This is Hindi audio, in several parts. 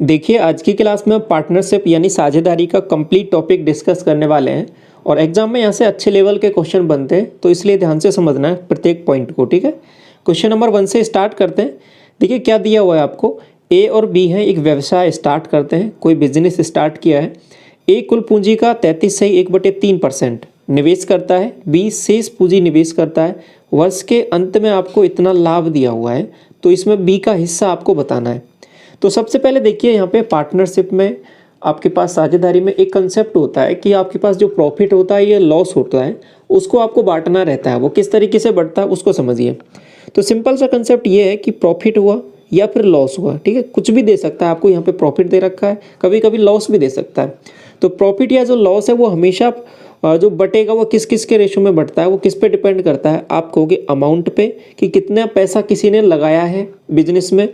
देखिए, आज की क्लास में पार्टनरशिप यानी साझेदारी का कंप्लीट टॉपिक डिस्कस करने वाले हैं और एग्जाम में यहाँ से अच्छे लेवल के क्वेश्चन बनते हैं, तो इसलिए ध्यान से समझना है प्रत्येक पॉइंट को। ठीक है, क्वेश्चन नंबर 1 से स्टार्ट करते हैं। देखिए क्या दिया हुआ है आपको, ए और बी है, एक व्यवसाय स्टार्ट करते हैं, कोई बिजनेस स्टार्ट किया है। ए कुल पूंजी का 33.1/3% निवेश करता है, बी शेष पूंजी निवेश करता है। वर्ष के अंत में आपको इतना लाभ दिया हुआ है, तो इसमें बी का हिस्सा आपको बताना है। तो सबसे पहले देखिए यहाँ पे पार्टनरशिप में आपके पास साझेदारी में एक कंसेप्ट होता है कि आपके पास जो प्रॉफिट होता है या लॉस होता है उसको आपको बांटना रहता है। वो किस तरीके से बढ़ता है उसको समझिए। तो सिंपल सा कंसेप्ट ये है कि प्रॉफिट हुआ या फिर लॉस हुआ, ठीक है, कुछ भी दे सकता है आपको। यहाँ पे प्रॉफिट दे रखा है, कभी कभी लॉस भी दे सकता है। तो प्रॉफिट या जो लॉस है वो हमेशा जो बटेगा वो किस किस के रेशो में बढ़ता है, वो किस पे डिपेंड करता है। आप कहोगे अमाउंट पे कि कितना पैसा किसी ने लगाया है बिजनेस में,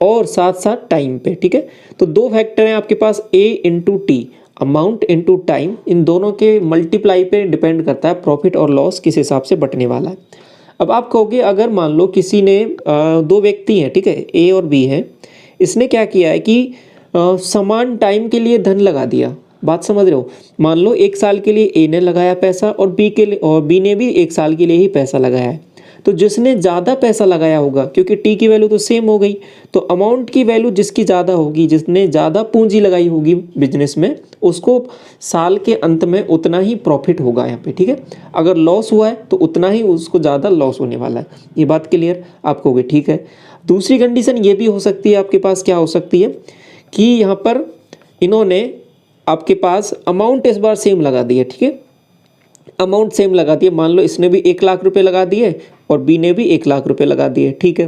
और साथ साथ टाइम पे। ठीक है, तो दो फैक्टर हैं आपके पास, A into T, amount into time, इन दोनों के मल्टीप्लाई पे डिपेंड करता है प्रॉफिट और लॉस किस हिसाब से बटने वाला है। अब आप कहोगे अगर मान लो किसी ने दो व्यक्ति हैं, ठीक है, ए और बी है, इसने क्या किया है कि समान टाइम के लिए धन लगा दिया। बात समझ रहे हो, मान लो 1 साल के लिए ए ने लगाया पैसा और बी ने भी 1 साल के लिए ही पैसा लगाया है। तो जिसने ज़्यादा पैसा लगाया होगा, क्योंकि टी की वैल्यू तो सेम हो गई, तो अमाउंट की वैल्यू जिसकी ज़्यादा होगी, जिसने ज़्यादा पूंजी लगाई होगी बिजनेस में, उसको साल के अंत में उतना ही प्रॉफिट होगा यहाँ पे। ठीक है, अगर लॉस हुआ है तो उतना ही उसको ज़्यादा लॉस होने वाला है। ये बात क्लियर आप कहोगे, ठीक है। दूसरी कंडीशन ये भी हो सकती है आपके पास, क्या हो सकती है कि यहाँ पर इन्होंने आपके पास अमाउंट इस बार सेम लगा दी है। ठीक है, अमाउंट सेम लगा दिए, मान लो इसने भी 1 लाख रुपए लगा दिए और बी ने भी 1 लाख रुपए लगा दिए। ठीक है,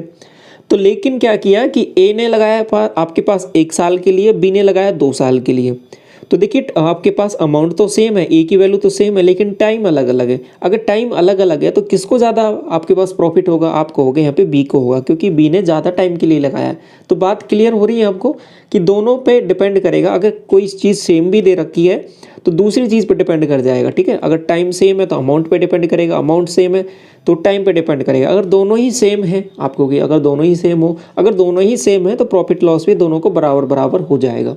तो लेकिन क्या किया कि ए ने लगाया आपके पास 1 साल के लिए, बी ने लगाया 2 साल के लिए। तो देखिए आपके पास अमाउंट तो सेम है, ए की वैल्यू तो सेम है, लेकिन टाइम अलग अलग है। अगर टाइम अलग अलग है तो किसको ज़्यादा आपके पास प्रॉफिट होगा, आप कहोगे यहाँ पे बी को होगा, क्योंकि बी ने ज़्यादा टाइम के लिए लगाया है। तो बात क्लियर हो रही है आपको कि दोनों पे डिपेंड करेगा। अगर कोई चीज़ सेम भी दे रखी है तो दूसरी चीज़ पे डिपेंड कर जाएगा। ठीक है, अगर टाइम सेम है तो अमाउंट पे डिपेंड करेगा, अमाउंट सेम है तो टाइम पे डिपेंड करेगा। अगर दोनों ही सेम है, आप कहोगे अगर दोनों ही सेम हो, अगर दोनों ही सेम है तो प्रॉफिट लॉस भी दोनों को बराबर बराबर हो जाएगा।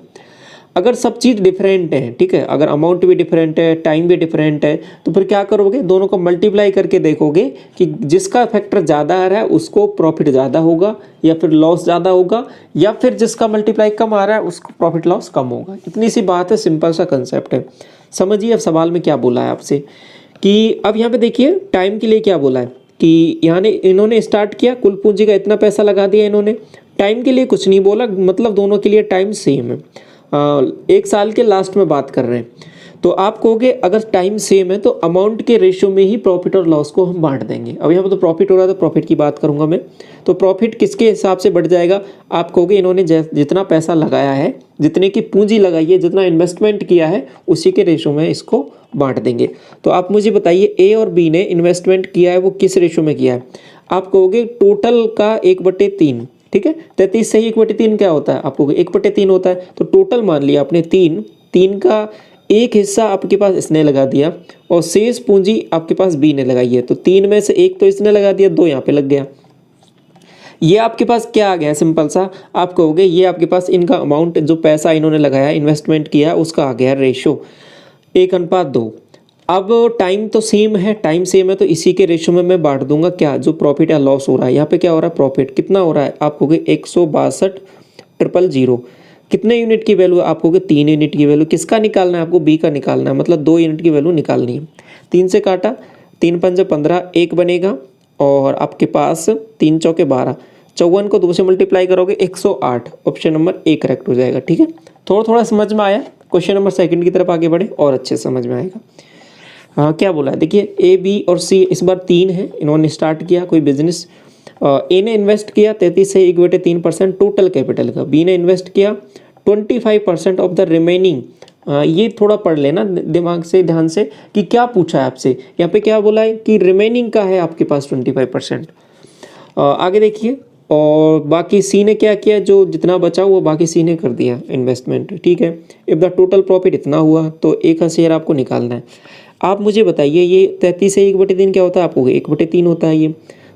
अगर सब चीज़ डिफरेंट है, ठीक है, अगर अमाउंट भी डिफरेंट है, टाइम भी डिफरेंट है, तो फिर क्या करोगे, दोनों को मल्टीप्लाई करके देखोगे कि जिसका फैक्टर ज़्यादा आ रहा है उसको प्रॉफिट ज़्यादा होगा या फिर लॉस ज़्यादा होगा, या फिर जिसका मल्टीप्लाई कम आ रहा है उसको प्रॉफिट लॉस कम होगा। इतनी सी बात है, सिंपल सा कंसेप्ट है। समझिए अब सवाल में क्या बोला है आपसे कि अब यहाँ पे देखिए टाइम के लिए क्या बोला है कि इन्होंने स्टार्ट किया, कुल पूंजी का इतना पैसा लगा दिया इन्होंने। टाइम के लिए कुछ नहीं बोला, मतलब दोनों के लिए टाइम सेम है। 1 साल के लास्ट में बात कर रहे हैं। तो आप कहोगे अगर टाइम सेम है तो अमाउंट के रेशियो में ही प्रॉफिट और लॉस को हम बांट देंगे। अब यहाँ पर तो प्रॉफिट हो रहा है तो प्रॉफिट की बात करूंगा मैं। तो प्रॉफिट किसके हिसाब से बढ़ जाएगा, आप कहोगे इन्होंने जितना पैसा लगाया है, जितने की पूंजी लगाई है, जितना इन्वेस्टमेंट किया है, उसी के रेशियो में इसको बांट देंगे। तो आप मुझे बताइए ए और बी ने इन्वेस्टमेंट किया है वो किस रेशियो में किया है। आप कहोगे टोटल का 1/3। ठीक है, 33 से 1/3 क्या होता है, आपको 1/3 होता है। तो टोटल मान लिया आपने 3 का एक हिस्सा आपके पास इसने लगा दिया और शेष पूंजी आपके पास बी ने लगाई है। तो 3 में से 1 तो इसने लगा दिया, 2 यहाँ पे लग गया। ये आपके पास क्या आ गया, सिंपल सा आप कहोगे ये आपके पास इनका अमाउंट, जो पैसा इन्होंने लगाया इन्वेस्टमेंट किया उसका आ गया रेशो 1:2। अब टाइम तो सेम है, टाइम सेम है तो इसी के रेशो में मैं बांट दूंगा क्या, जो प्रॉफिट या लॉस हो रहा है। यहाँ पे क्या हो रहा है, प्रॉफिट कितना हो रहा है, आप कहोगे 162,000 कितने यूनिट की वैल्यू, आप कहोगे 3 यूनिट की वैल्यू। किसका निकालना है आपको, बी का निकालना है, मतलब 2 यूनिट की वैल्यू निकालनी है। 3 से काटा, 3 पंजे 15, 1 बनेगा और आपके पास 3 चौके 12, 54 को 2 से मल्टीप्लाई करोगे 108। ऑप्शन नंबर ए करेक्ट हो जाएगा। ठीक है, थोड़ा थोड़ा समझ में आया। क्वेश्चन नंबर 2 की तरफ आगे बढ़े और अच्छे समझ में आएगा। हाँ क्या बोला है, देखिए ए बी और सी इस बार 3 है, इन्होंने स्टार्ट किया कोई बिजनेस। ए ने इन्वेस्ट किया 33 से 1/3% टोटल कैपिटल का, बी ने इन्वेस्ट किया 25% ऑफ द रिमेनिंग। ये थोड़ा पढ़ लेना दिमाग से, ध्यान से कि क्या पूछा है आपसे। यहाँ पे क्या बोला है कि रिमेनिंग का है आपके पास 25%। आगे देखिए, और बाकी सी ने क्या किया, जो जितना बचा वो बाकी सी ने कर दिया इन्वेस्टमेंट। ठीक है, इफ द टोटल प्रॉफिट इतना हुआ तो ए का शेयर आपको निकालना है। आप मुझे बताइए ये 33 से 1/3 क्या होता है, आपको 1/3 होता है ये।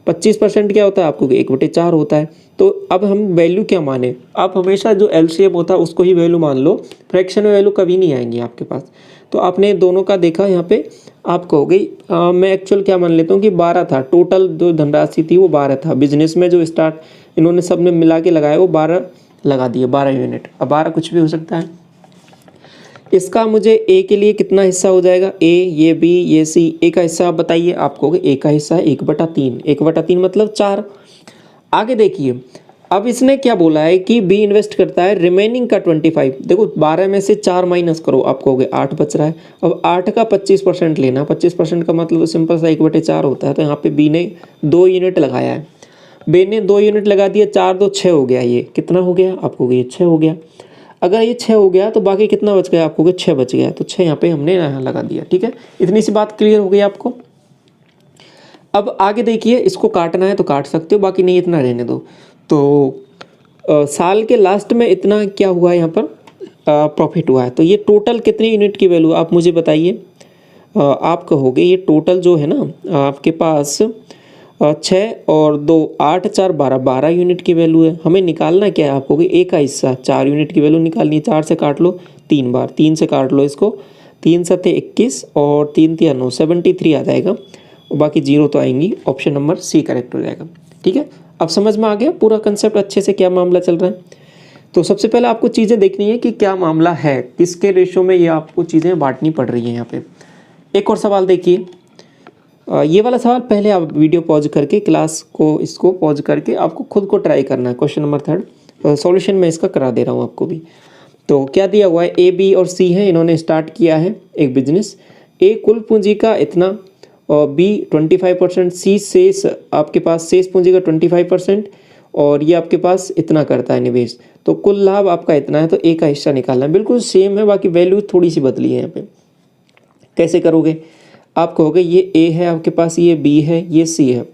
25% क्या होता है आपको, 1/4 होता है। तो अब हम वैल्यू क्या माने, आप हमेशा जो एलसीएम होता है उसको ही वैल्यू मान लो, फ्रैक्शन में वैल्यू कभी नहीं आएंगी आपके पास। तो आपने दोनों का देखा यहाँ पे, आप कहोगे मैं एक्चुअल क्या मान लेता हूँ कि 12 था, टोटल जो धनराशि थी वो 12 था। बिजनेस में जो स्टार्ट इन्होंने सब ने मिला के लगाया वो 12 लगा दिए, 12 यूनिट। अब 12 कुछ भी हो सकता है। इसका मुझे ए के लिए कितना हिस्सा हो जाएगा, ए, ये बी, ये सी। ए का हिस्सा आप बताइए, आप कहोगे ए का हिस्सा है 1/3, 1/3 मतलब 4। आगे देखिए, अब इसने क्या बोला है कि बी इन्वेस्ट करता है रिमेनिंग का 25। देखो 12 में से 4 माइनस करो, आप कहोगे 8 बच रहा है। अब 8 का 25% लेना, 25% का मतलब सिंपल सा 1/4 होता है। तो यहाँ पे बी ने 2 यूनिट लगाया है, बी ने 2 यूनिट लगा दिया, 4 2 6 हो गया। ये कितना हो गया, आप कहोगे ये 6 हो गया। अगर ये 6 हो गया तो बाकी कितना बच गया, आपको 6 बच गया। तो 6 यहाँ पे हमने यहाँ लगा दिया, ठीक है। इतनी सी बात क्लियर हो गई आपको। अब आगे देखिए, इसको काटना है तो काट सकते हो, बाकी नहीं इतना रहने दो। तो साल के लास्ट में इतना क्या हुआ है यहाँ पर, प्रॉफिट हुआ है। तो ये टोटल कितनी यूनिट की वैल्यू आप मुझे बताइए। आप कहोगे ये टोटल जो है ना आपके पास 6 और 2 8 4 12, 12 यूनिट की वैल्यू है। हमें निकालना क्या है, आप कहोगे ए का हिस्सा 4 यूनिट की वैल्यू निकालनी है। 4 से काट लो 3 बार, 3 से काट लो इसको, 3 7 21 और 3 3 9, 73 आ जाएगा। और बाकी 0 तो आएंगी। ऑप्शन नंबर सी करेक्ट हो जाएगा, ठीक है। अब समझ में आ गया पूरा कंसेप्ट अच्छे से, क्या मामला चल रहा है। तो सबसे पहले आपको चीज़ें देखनी है कि क्या मामला है, किसके रेशो में ये आपको चीज़ें बांटनी पड़ रही हैं यहाँ पे। एक और सवाल देखिए, ये वाला सवाल पहले आप वीडियो पॉज करके क्लास को, इसको पॉज करके आपको खुद को ट्राई करना है। क्वेश्चन नंबर 3 सॉल्यूशन मैं इसका करा दे रहा हूँ आपको भी। तो क्या दिया हुआ है, ए बी और सी है, इन्होंने स्टार्ट किया है एक बिजनेस। ए कुल पूंजी का इतना और बी 25%, सी शेष आपके पास शेष पूंजी का 25% और ये आपके पास इतना करता है निवेश। तो कुल लाभ आपका इतना है, तो ए का हिस्सा निकालना है। बिल्कुल सेम है, बाकी वैल्यू थोड़ी सी बदली है यहाँ पे। कैसे करोगे, आप कहोगे ये ए है आपके पास, ये बी है, ये सी है।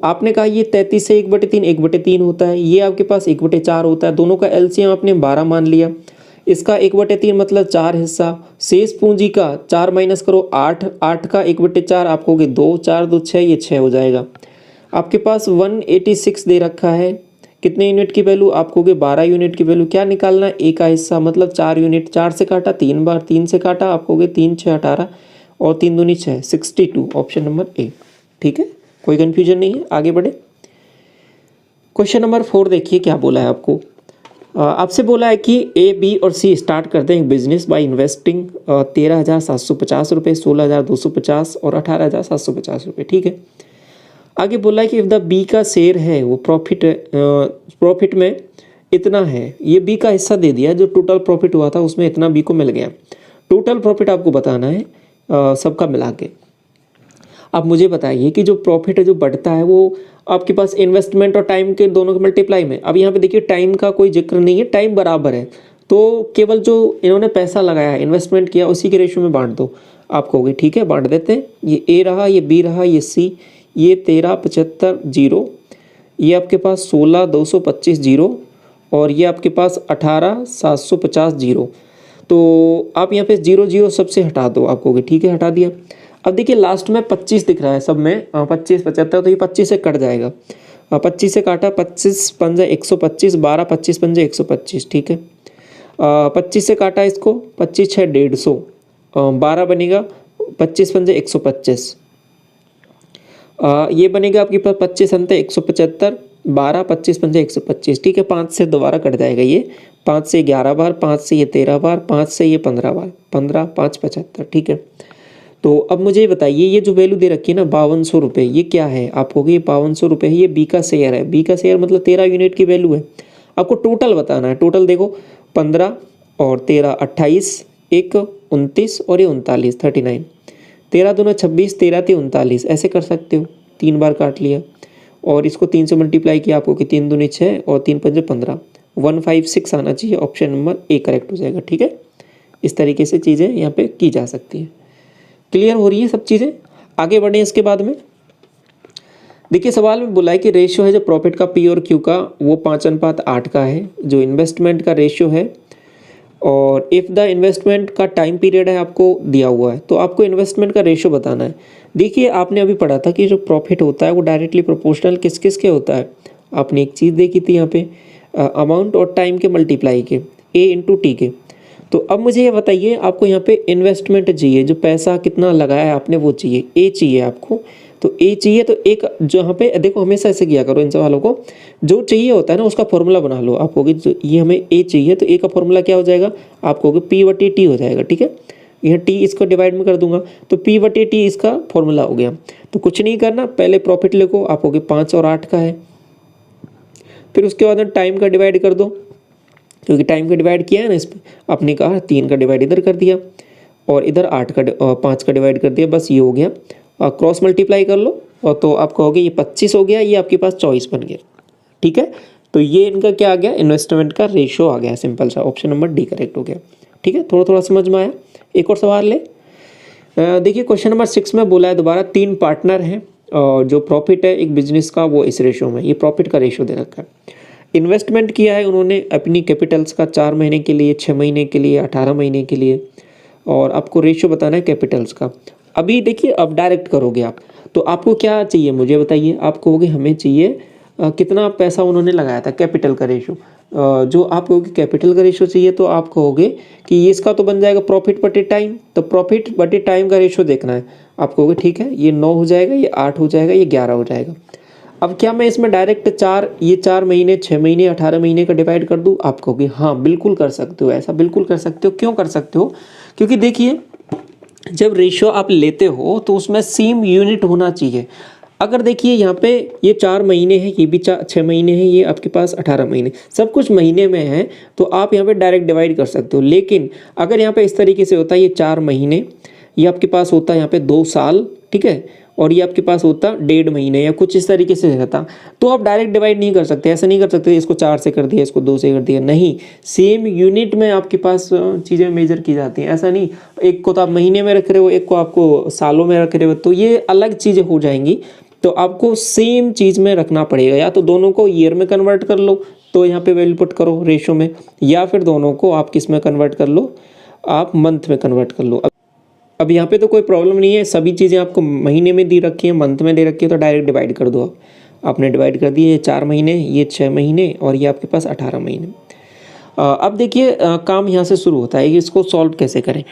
आपने कहा ये 33 से 1/3, 1/3 होता है। ये आपके पास 1/4 होता है। दोनों का एलसीएम आपने 12 मान लिया। इसका 1/3 मतलब 4 हिस्सा। शेष पूंजी का 4 माइनस करो 8, 8 का 1/4 आप कहोगे 2, 4 2 6, ये 6 हो जाएगा। आपके पास 186 दे रखा है। कितने यूनिट की वैल्यू, आप कहोगे 12 यूनिट की वैल्यू। क्या निकालना है, ए का हिस्सा मतलब 4 यूनिट। 4 से काटा 3 बार, 3 से काटा आप कहोगे 3 6 18 और 3 दूनी 6, 62। ऑप्शन नंबर ए, ठीक है। कोई कन्फ्यूजन नहीं है, आगे बढ़े। क्वेश्चन नंबर 4 देखिए क्या बोला है आपको। आपसे बोला है कि ए बी और सी स्टार्ट करते हैं बिजनेस बाय इन्वेस्टिंग 13,750 रुपये, 16,250 और 18,750 रुपये, ठीक है। आगे बोला है कि इफ़ द बी का शेयर है वो प्रॉफिट में इतना है। ये बी का हिस्सा दे दिया, जो टोटल प्रॉफिट हुआ था उसमें इतना बी को मिल गया। टोटल प्रॉफिट आपको बताना है सबका मिला के। अब मुझे बताइए कि जो प्रॉफिट है जो बढ़ता है वो आपके पास इन्वेस्टमेंट और टाइम के दोनों के मल्टीप्लाई में। अब यहाँ पे देखिए टाइम का कोई जिक्र नहीं है, टाइम बराबर है। तो केवल जो इन्होंने पैसा लगाया है, इन्वेस्टमेंट किया, उसी के रेशियो में बांट दो। आप कहोगे ठीक है बांट देते हैं। ये ए रहा, ये बी रहा, ये सी, ये 13,75 0, ये आपके पास 16,225 0 और ये आपके पास 18,750 0। तो आप यहाँ पे 0 0 सबसे हटा दो, आप कहोगे ठीक है हटा दिया। अब देखिए लास्ट में 25 दिख रहा है सब में, 25 75, तो ये 25 से कट जाएगा। 25 से काटा, 25 पंजे 125, 12 25 पंजे 125, ठीक है। 25 से काटा इसको, 25 6 150, 12 बनेगा 25 पंजे 125, ये बनेगा आपके पास 25 अंते 175, 12 25 पंजे 125, ठीक है। 5 से दोबारा कट जाएगा ये, 5 से 11 बार, 5 से ये 13 बार, 5 से ये 15 बार, 15 5 75, ठीक है। तो अब मुझे बताइए ये जो वैल्यू दे रखी है ना 5200 रुपये, ये क्या है। आप कहोगे ये 5200 रुपये है, ये बी का शेयर है। बी का शेयर मतलब 13 यूनिट की वैल्यू है। आपको टोटल बताना है। टोटल देखो 15 और 13 28, 1 29 और ये 39 39, 13 दूना 26, 13 3 39, ऐसे कर सकते हो। 3 बार काट लिया और इसको 3 से मल्टीप्लाई किया, आपको कि 3 दूनी 6 और 3 पंजे 15, 156 आना चाहिए। ऑप्शन नंबर ए करेक्ट हो जाएगा, ठीक है। इस तरीके से चीज़ें यहाँ पे की जा सकती हैं। क्लियर हो रही है सब चीज़ें, आगे बढ़ें। इसके बाद में देखिए सवाल में बोला है कि रेशियो है जो प्रॉफिट का पी और क्यू का वो 5:8 का है। जो इन्वेस्टमेंट का रेशियो है और इफ़ द इन्वेस्टमेंट का टाइम पीरियड है आपको दिया हुआ है, तो आपको इन्वेस्टमेंट का रेशियो बताना है। देखिए आपने अभी पढ़ा था कि जो प्रॉफिट होता है वो डायरेक्टली प्रोपोर्शनल किस किस के होता है। आपने एक चीज़ देखी थी यहाँ पे, अमाउंट और टाइम के मल्टीप्लाई के, ए इंटू टी के। तो अब मुझे ये बताइए, आपको यहाँ पे इन्वेस्टमेंट चाहिए, जो पैसा कितना लगाया है आपने वो चाहिए, ए चाहिए आपको। तो ए चाहिए तो एक जो यहाँ पे देखो, हमेशा ऐसे किया करो इन सवालों को, जो चाहिए होता है ना उसका फॉर्मूला बना लो। आप कहोगे जो ये हमें ए चाहिए तो ए का फॉर्मूला क्या हो जाएगा, आप कहोगे पी बटी टी हो जाएगा, ठीक है। यहाँ टी इसको डिवाइड में कर दूंगा तो पी बटी टी इसका फॉर्मूला हो गया। तो कुछ नहीं करना, पहले प्रॉफिट लिखो, आप कहोगे 5 और 8 का है। फिर उसके बाद टाइम का डिवाइड कर दो, क्योंकि टाइम का डिवाइड किया है ना इस पर, आपने कहा 3 का डिवाइड इधर कर दिया और इधर 5 का डिवाइड कर दिया, बस ये हो गया। क्रॉस मल्टीप्लाई कर लो और तो आप कहोगे ये 25 हो गया, ये आपके पास 24 बन गया, ठीक है। तो ये इनका क्या आ गया, इन्वेस्टमेंट का रेशो आ गया, सिंपल सा, ऑप्शन नंबर डी करेक्ट हो गया, ठीक है। थोड़ा थोड़ा समझ में आया। एक और सवाल ले, देखिए क्वेश्चन नंबर 6 में बोला है दोबारा 3 पार्टनर हैं और जो प्रॉफिट है एक बिजनेस का वो इस रेशो में, ये प्रॉफिट का रेशो दे रखा है। इन्वेस्टमेंट किया है उन्होंने अपनी कैपिटल्स का 4 महीने के लिए, 6 महीने के लिए, 18 महीने के लिए, और आपको रेशो बताना है कैपिटल्स का। अभी देखिए अब डायरेक्ट करोगे आप, तो आपको क्या चाहिए मुझे बताइए। आप कहोगे हमें चाहिए कितना पैसा उन्होंने लगाया था, कैपिटल का रेशो। जो आप कहोगे कैपिटल का रेशो चाहिए तो आप कहोगे कि ये इसका तो बन जाएगा प्रॉफिट बटे टाइम, तो प्रॉफिट बटे टाइम का रेशो देखना है। आप कहोगे ठीक है, ये 9 हो जाएगा, ये 8 हो जाएगा, ये 11 हो जाएगा। अब क्या मैं इसमें डायरेक्ट 4 महीने, 6 महीने, 18 महीने का डिवाइड कर दूं? आप कहोगे हाँ बिल्कुल कर सकते हो, ऐसा बिल्कुल कर सकते हो। क्यों कर सकते हो? क्योंकि देखिए जब रेशियो आप लेते हो तो उसमें सेम यूनिट होना चाहिए। अगर देखिए यहाँ पे ये 4 महीने हैं, ये भी 6 महीने हैं, ये आपके पास 18 महीने, सब कुछ महीने में है, तो आप यहाँ पे डायरेक्ट डिवाइड कर सकते हो। लेकिन अगर यहाँ पे इस तरीके से होता है, ये 4 महीने, ये आपके पास होता है यहाँ पे 2 साल, ठीक है, और ये आपके पास होता 1.5 महीने या कुछ इस तरीके से रहता, तो आप डायरेक्ट डिवाइड नहीं कर सकते। ऐसा नहीं कर सकते इसको 4 से कर दिया, इसको 2 से कर दिया, नहीं, सेम यूनिट में आपके पास चीज़ें मेजर की जाती हैं। ऐसा नहीं एक को तो आप महीने में रख रहे हो, एक को आपको सालों में रख रहे हो, तो ये अलग चीज़ें हो जाएंगी। तो आपको सेम चीज़ में रखना पड़ेगा, या तो दोनों को ईयर में कन्वर्ट कर लो तो यहाँ पे वैल्यू पुट करो रेशो में, या फिर दोनों को आप किस में कन्वर्ट कर लो, आप मंथ में कन्वर्ट कर लो। अब यहाँ पे तो कोई प्रॉब्लम नहीं है, सभी चीज़ें आपको महीने में दी रखी है, मंथ में दे रखी है, तो डायरेक्ट डिवाइड कर दो। आपने डिवाइड कर दिए, ये 4 महीने, ये 6 महीने, और ये आपके पास 18 महीने। अब देखिए काम यहाँ से शुरू होता है कि इसको सॉल्व कैसे करें।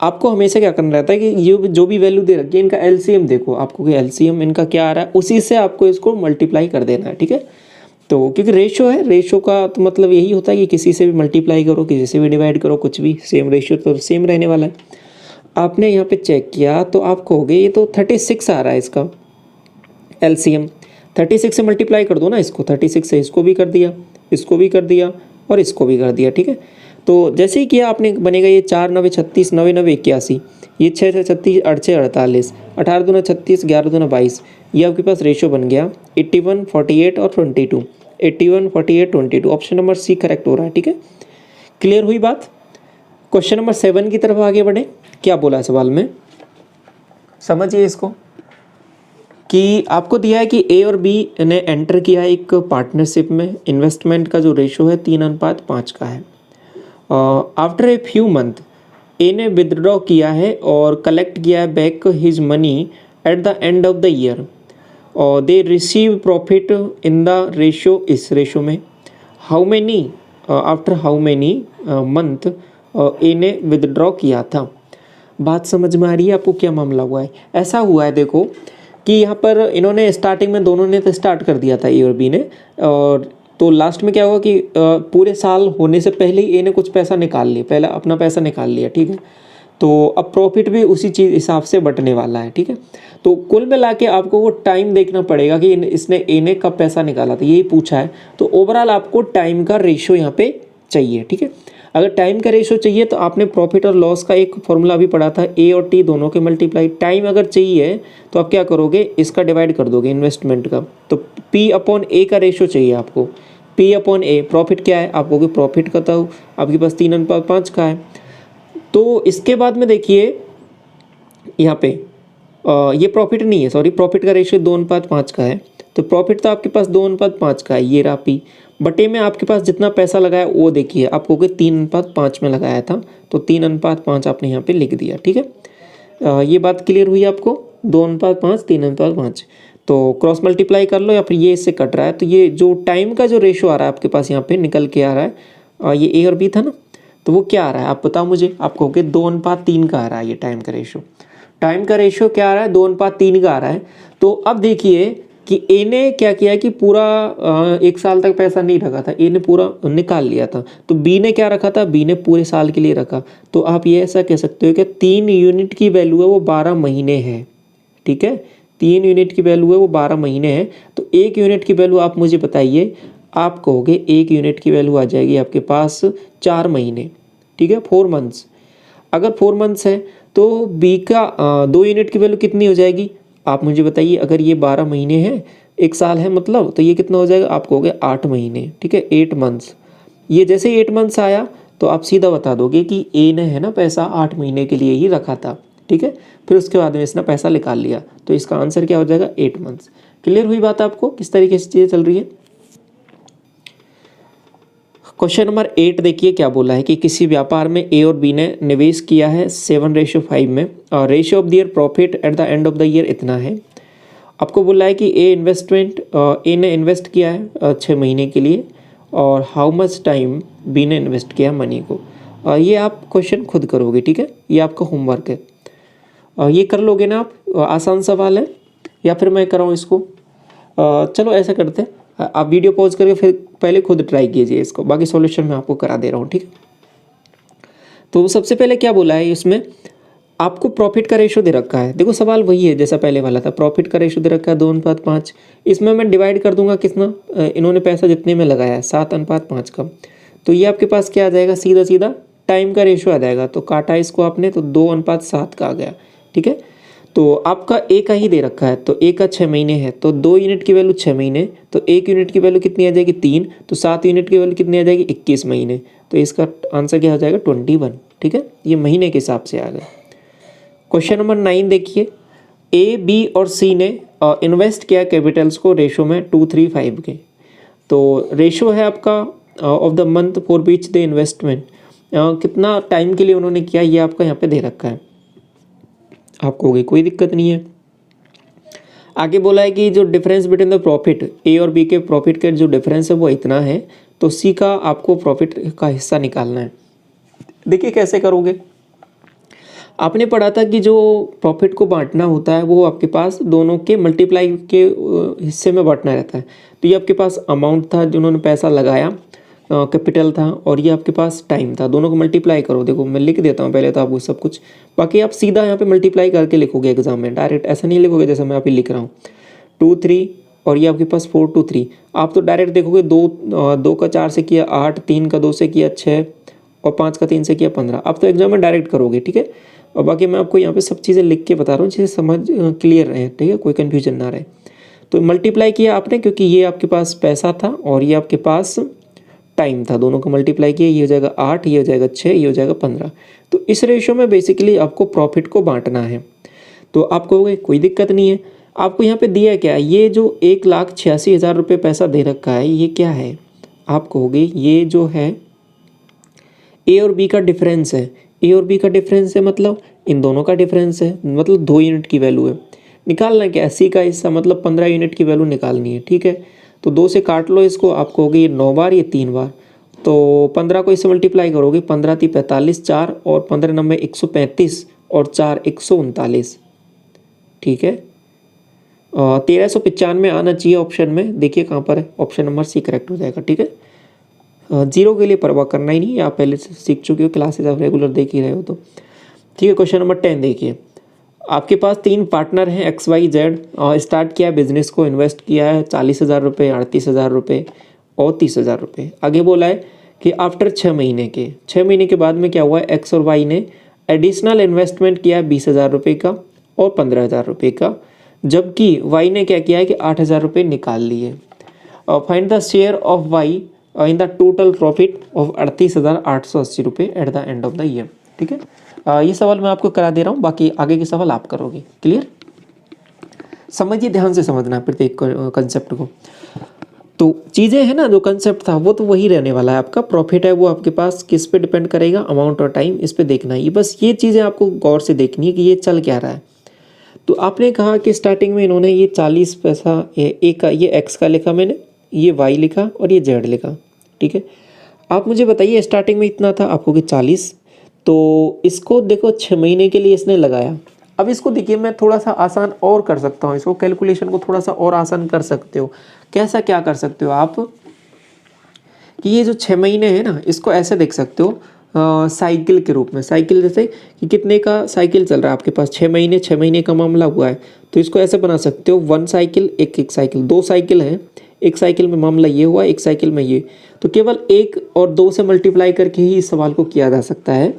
आपको हमेशा क्या करना रहता है कि ये जो भी वैल्यू दे रखी है इनका एलसीएम देखो, आपको कि एलसीएम इनका क्या आ रहा है, उसी से आपको इसको मल्टीप्लाई कर देना है, ठीक है। तो क्योंकि रेशो है, रेशो का तो मतलब यही होता है कि किसी से भी मल्टीप्लाई करो, किसी से भी डिवाइड करो, कुछ भी सेम रेशो तो सेम रहने वाला है। आपने यहाँ पे चेक किया तो आप कहोगे ये तो 36 आ रहा है इसका एलसीएम, 36 से मल्टीप्लाई कर दो ना इसको, 36 से इसको भी कर दिया, इसको भी कर दिया और इसको भी कर दिया, ठीक है। तो जैसे ही किया आपने बनेगा ये 4 9 36, 9 9 81, ये 6 6 36, 8 6 48, 18 दूना 36, 11 दूना 22, ये आपके पास रेशो बन गया 81 48 और 22, 81 48 22। ऑप्शन नंबर सी करेक्ट हो रहा है, ठीक है। क्लियर हुई बात। क्वेश्चन नंबर 7 की तरफ आगे बढ़े। क्या बोला है सवाल में, समझिए इसको, कि आपको दिया है कि ए और बी ने एंटर किया है एक पार्टनरशिप में, इन्वेस्टमेंट का जो रेशो है 3:5 का है। After a few month A ने विदड्रॉ किया है और कलेक्ट किया है back his money at the end of the year, और they receive profit in the ratio, इस रेशो में how many, after how many month A ने विदड्रॉ किया था। बात समझ में आ रही है आपको, क्या मामला हुआ है? ऐसा हुआ है देखो कि यहाँ पर इन्होंने स्टार्टिंग में दोनों ने तो स्टार्ट कर दिया था, ए और बी ने, और तो लास्ट में क्या हुआ कि पूरे साल होने से पहले ही ए ने कुछ पैसा निकाल लिया, पहले अपना पैसा निकाल लिया, ठीक है। तो अब प्रॉफिट भी उसी चीज़ हिसाब से बटने वाला है, ठीक है। तो कुल मिला के आपको वो टाइम देखना पड़ेगा कि इसने ए ने कब पैसा निकाला था, यही पूछा है। तो ओवरऑल आपको टाइम का रेशो यहाँ पे चाहिए, ठीक है। अगर टाइम का रेशो चाहिए तो आपने प्रॉफिट और लॉस का एक फॉर्मूला भी पढ़ा था, ए और टी दोनों के मल्टीप्लाई। टाइम अगर चाहिए तो आप क्या करोगे, इसका डिवाइड कर दोगे इन्वेस्टमेंट का, तो पी अपॉन ए का रेशो चाहिए आपको, पी अपॉन ए। प्रॉफिट क्या है, आपको प्रॉफिट का तो आपके पास 3:5 का है। तो इसके बाद में देखिए यहाँ पे ये प्रॉफिट नहीं है, सॉरी, प्रॉफिट का रेशियो 2:5 का है, तो प्रॉफिट तो आपके पास 2:5 का है, ये रहा पी। बटे में आपके पास जितना पैसा लगाया वो देखिए, आपको 3:5 में लगाया था, तो 3:5 आपने यहाँ पे लिख दिया, ठीक है। ये बात क्लियर हुई आपको। 2:5, 3:5, तो क्रॉस मल्टीप्लाई कर लो या फिर ये इससे कट रहा है, तो ये जो टाइम का जो रेशो आ रहा है आपके पास यहाँ पे निकल के आ रहा है, ये ए और बी था ना, तो वो क्या आ रहा है आप बताओ मुझे। आप कहोगे 2:3 का आ रहा है ये टाइम का रेशो। टाइम का रेशो क्या आ रहा है, 2:3 का आ रहा है। तो अब देखिए कि ए ने क्या किया कि पूरा 1 साल तक पैसा नहीं रखा था, ए ने पूरा निकाल लिया था। तो बी ने क्या रखा था, बी ने पूरे साल के लिए रखा। तो आप ये ऐसा कह सकते हो कि 3 यूनिट की वैल्यू है वो 12 महीने है, ठीक है। 3 यूनिट की वैल्यू है वो 12 महीने है। तो 1 यूनिट की वैल्यू आप मुझे बताइए। आप कहोगे 1 यूनिट की वैल्यू आ जाएगी आपके पास 4 महीने, ठीक है, 4 मंथ्स। अगर 4 मंथ्स है तो बी का 2 यूनिट की वैल्यू कितनी हो जाएगी आप मुझे बताइए। अगर ये 12 महीने हैं, 1 साल है मतलब, तो ये कितना हो जाएगा, आप कहोगे 8 महीने, ठीक है, 8 मंथ्स। ये जैसे 8 मंथ्स आया तो आप सीधा बता दोगे कि ए ने है ना पैसा 8 महीने के लिए ही रखा था, ठीक है। फिर उसके बाद में इसने पैसा निकाल लिया, तो इसका आंसर क्या हो जाएगा, 8 मंथ्स। क्लियर हुई बात आपको किस तरीके से चीज़ें चल रही है। क्वेश्चन नंबर 8 देखिए क्या बोला है कि किसी व्यापार में ए और बी ने निवेश किया है 7:5 में, और ratio of their profit at the end of the year इतना है। आपको बोला है कि ए ने इन्वेस्ट किया है 6 महीने के लिए, और हाउ मच टाइम बी ने इन्वेस्ट किया मनी को। ये आप क्वेश्चन खुद करोगे, ठीक है, ये आपका होमवर्क है। ये कर लोगे ना आप, आसान सवाल है, या फिर मैं कराऊँ इसको। चलो ऐसा करते हैं, आप वीडियो पॉज करके फिर पहले खुद ट्राई कीजिए इसको, बाकी सॉल्यूशन मैं आपको करा दे रहा हूँ, ठीक है। तो सबसे पहले क्या बोला है इसमें, आपको प्रॉफिट का रेशो दे रखा है। देखो सवाल वही है जैसा पहले वाला था, प्रॉफिट का रेशो दे रखा है 2:5। इसमें मैं डिवाइड कर दूंगा कितना, इन्होंने पैसा जितने में लगाया है 7:5 का, तो ये आपके पास क्या आ जाएगा, सीधा सीधा टाइम का रेशो आ जाएगा। तो काटा इसको आपने तो 2:7 का आ गया, ठीक है। तो आपका ए का ही दे रखा है, तो ए का 6 महीने है, तो 2 यूनिट की वैल्यू 6 महीने, तो 1 यूनिट की वैल्यू कितनी आ जाएगी 3, तो 7 यूनिट की वैल्यू कितनी आ जाएगी 21 महीने। तो इसका आंसर क्या हो जाएगा 21, ठीक है। ये महीने के हिसाब से आ गया। क्वेश्चन नंबर 9 देखिए, ए बी और सी ने इन्वेस्ट किया कैपिटल्स को रेशो में 2:3:5 के। तो रेशो है आपका of the month for which the investment, कितना टाइम के लिए उन्होंने किया ये आपका यहाँ पे दे रखा है। आपको होगी कोई दिक्कत नहीं है। आगे बोला है कि जो डिफरेंस बिटवीन द प्रॉफिट, ए और बी के प्रॉफिट के जो डिफरेंस है वो इतना है, तो सी का आपको प्रॉफिट का हिस्सा निकालना है। देखिए कैसे करोगे, आपने पढ़ा था कि जो प्रॉफिट को बांटना होता है वो आपके पास दोनों के मल्टीप्लाई के हिस्से में बांटना रहता है। तो ये आपके पास अमाउंट था जो उन्होंने पैसा लगाया, कैपिटल था, और ये आपके पास टाइम था, दोनों को मल्टीप्लाई करो। देखो मैं लिख देता हूँ पहले तो आपको सब कुछ, बाकी आप सीधा यहाँ पे मल्टीप्लाई करके लिखोगे एग्जाम में, डायरेक्ट ऐसा नहीं लिखोगे जैसे मैं अभी लिख रहा हूँ 2 3, और ये आपके पास 4 2 3। आप तो डायरेक्ट देखोगे 2 का 4 से किया 8, 3 का 2 से किया 6, और 5 का 3 से किया 15। आप तो एग्जाम में डायरेक्ट करोगे, ठीक है। और बाकी मैं आपको यहाँ पे सब चीज़ें लिख के बता रहा हूँ जिससे समझ क्लियर रहे, ठीक है, कोई कन्फ्यूजन ना रहे। तो मल्टीप्लाई किया आपने क्योंकि ये आपके पास पैसा था और ये आपके पास टाइम था, दोनों को मल्टीप्लाई किया, ये हो जाएगा 8, ये हो जाएगा 6, ये हो जाएगा 15। तो इस रेशो में बेसिकली आपको प्रॉफिट को बांटना है। तो आप कहोगे कोई दिक्कत नहीं है, आपको यहाँ पे दिया क्या है, ये जो 1,86,000 रुपये पैसा दे रखा है ये क्या है। आप कहोगे ये जो है ए और बी का डिफरेंस है। ए और बी का डिफरेंस है मतलब इन दोनों का डिफरेंस है, मतलब 2 यूनिट की वैल्यू है। निकालना क्या है, सी का हिस्सा मतलब 15 यूनिट की वैल्यू निकालनी है, ठीक है। तो 2 से काट लो इसको, आप कहोगे ये 9 बार, ये 3 बार, तो 15 को इससे मल्टीप्लाई करोगे, 15 × 45, 4 और 15 9 135 और 4 139, ठीक है। 1395 आना चाहिए ऑप्शन में, देखिए कहाँ पर है, ऑप्शन नंबर सी करेक्ट हो जाएगा, ठीक है। 0 के लिए परवाह करना ही नहीं, आप पहले से सीख चुके हो, क्लासेज आप रेगुलर देख ही रहे हो तो ठीक है। क्वेश्चन नंबर 10 देखिए, आपके पास 3 पार्टनर हैं XYZ, और स्टार्ट किया बिजनेस को, इन्वेस्ट किया है 40,000 रुपये, 38,000 रुपये और 30,000 रुपये। आगे बोला है कि आफ्टर 6 महीने के बाद में क्या हुआ है, एक्स और वाई ने एडिशनल इन्वेस्टमेंट किया है 20,000 रुपये का और 15,000 रुपये का, जबकि वाई ने क्या किया है कि 8,000 रुपये निकाल लिए। और find the share of y in the total profit of 38,880 रुपये at the end of the year, ठीक है। ये सवाल मैं आपको करा दे रहा हूँ, बाकी आगे के सवाल आप करोगे। क्लियर, समझिए, ध्यान से समझना है प्रत्येक कंसेप्ट को। तो चीज़ें हैं ना, जो कंसेप्ट था वो तो वही रहने वाला है। आपका प्रॉफिट है वो आपके पास किस पे डिपेंड करेगा, अमाउंट और टाइम, इस पे देखना है। ये बस ये चीज़ें आपको गौर से देखनी है कि ये चल क्या रहा है। तो आपने कहा कि स्टार्टिंग में इन्होंने ये 40 पैसा ए का ये एक्स का लिखा मैंने, ये वाई लिखा और ये जेड लिखा, ठीक है। आप मुझे बताइए स्टार्टिंग में इतना था आपको कि 40, तो इसको देखो 6 महीने के लिए इसने लगाया। अब इसको देखिए मैं थोड़ा सा आसान और कर सकता हूँ, इसको कैलकुलेशन को थोड़ा सा और आसान कर सकते हो। कैसा क्या कर सकते हो आप कि ये जो 6 महीने हैं ना, इसको ऐसे देख सकते हो साइकिल के रूप में। साइकिल जैसे कि कितने का साइकिल चल रहा है आपके पास, 6 महीने, 6 महीने का मामला हुआ है, तो इसको ऐसे बना सकते हो 1 साइकिल, एक साइकिल, 2 साइकिल है, एक साइकिल में मामला ये हुआ, एक साइकिल में ये, तो केवल 1 और 2 से मल्टीप्लाई करके ही इस सवाल को किया जा सकता है।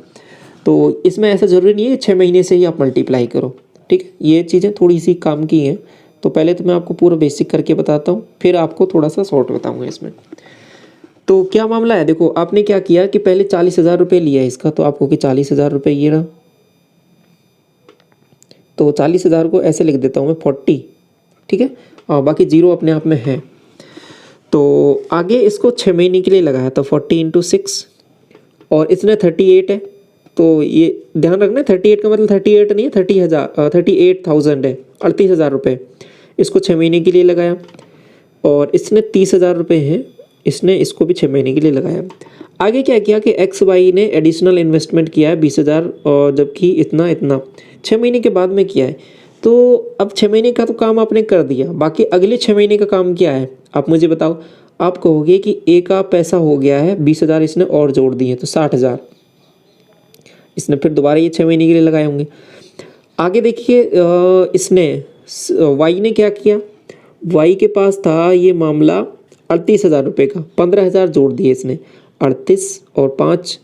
तो इसमें ऐसा ज़रूरी नहीं है 6 महीने से ही आप मल्टीप्लाई करो, ठीक है। ये चीज़ें थोड़ी सी काम की हैं, तो पहले तो मैं आपको पूरा बेसिक करके बताता हूँ, फिर आपको थोड़ा सा शॉर्ट बताऊँगा इसमें। तो क्या मामला है, देखो आपने क्या किया कि पहले 40,000 रुपये लिया है इसका, तो आपको कि 40,000 रुपये ये रहा, तो 40,000 को ऐसे लिख देता हूँ मैं 40, ठीक है, और बाकी जीरो अपने आप में है। तो आगे इसको 6 महीने के लिए लगाया, तो 40 इंटू 6, और इसने 38 है, तो ये ध्यान रखना 38 का मतलब 38 नहीं है, 38,000 है, 38,000 रुपये। इसको 6 महीने के लिए लगाया, और इसने 30,000 रुपये हैं, इसने इसको भी 6 महीने के लिए लगाया। आगे क्या किया कि एक्स वाई ने एडिशनल इन्वेस्टमेंट किया है 20,000, और जबकि इतना 6 महीने के बाद में किया है। तो अब 6 महीने का तो काम आपने कर दिया, बाकी अगले 6 महीने का काम क्या है आप मुझे बताओ। आप कहोगे कि ए का पैसा हो गया है 20,000, इसने और जोड़ दिए तो 60,000, इसने फिर दोबारा ये 6 महीने के लिए लगाए होंगे। आगे देखिए इसने वाई ने क्या किया, वाई के पास था ये मामला 38,000 रुपये का, 15,000 जोड़ दिए इसने, 38 और 5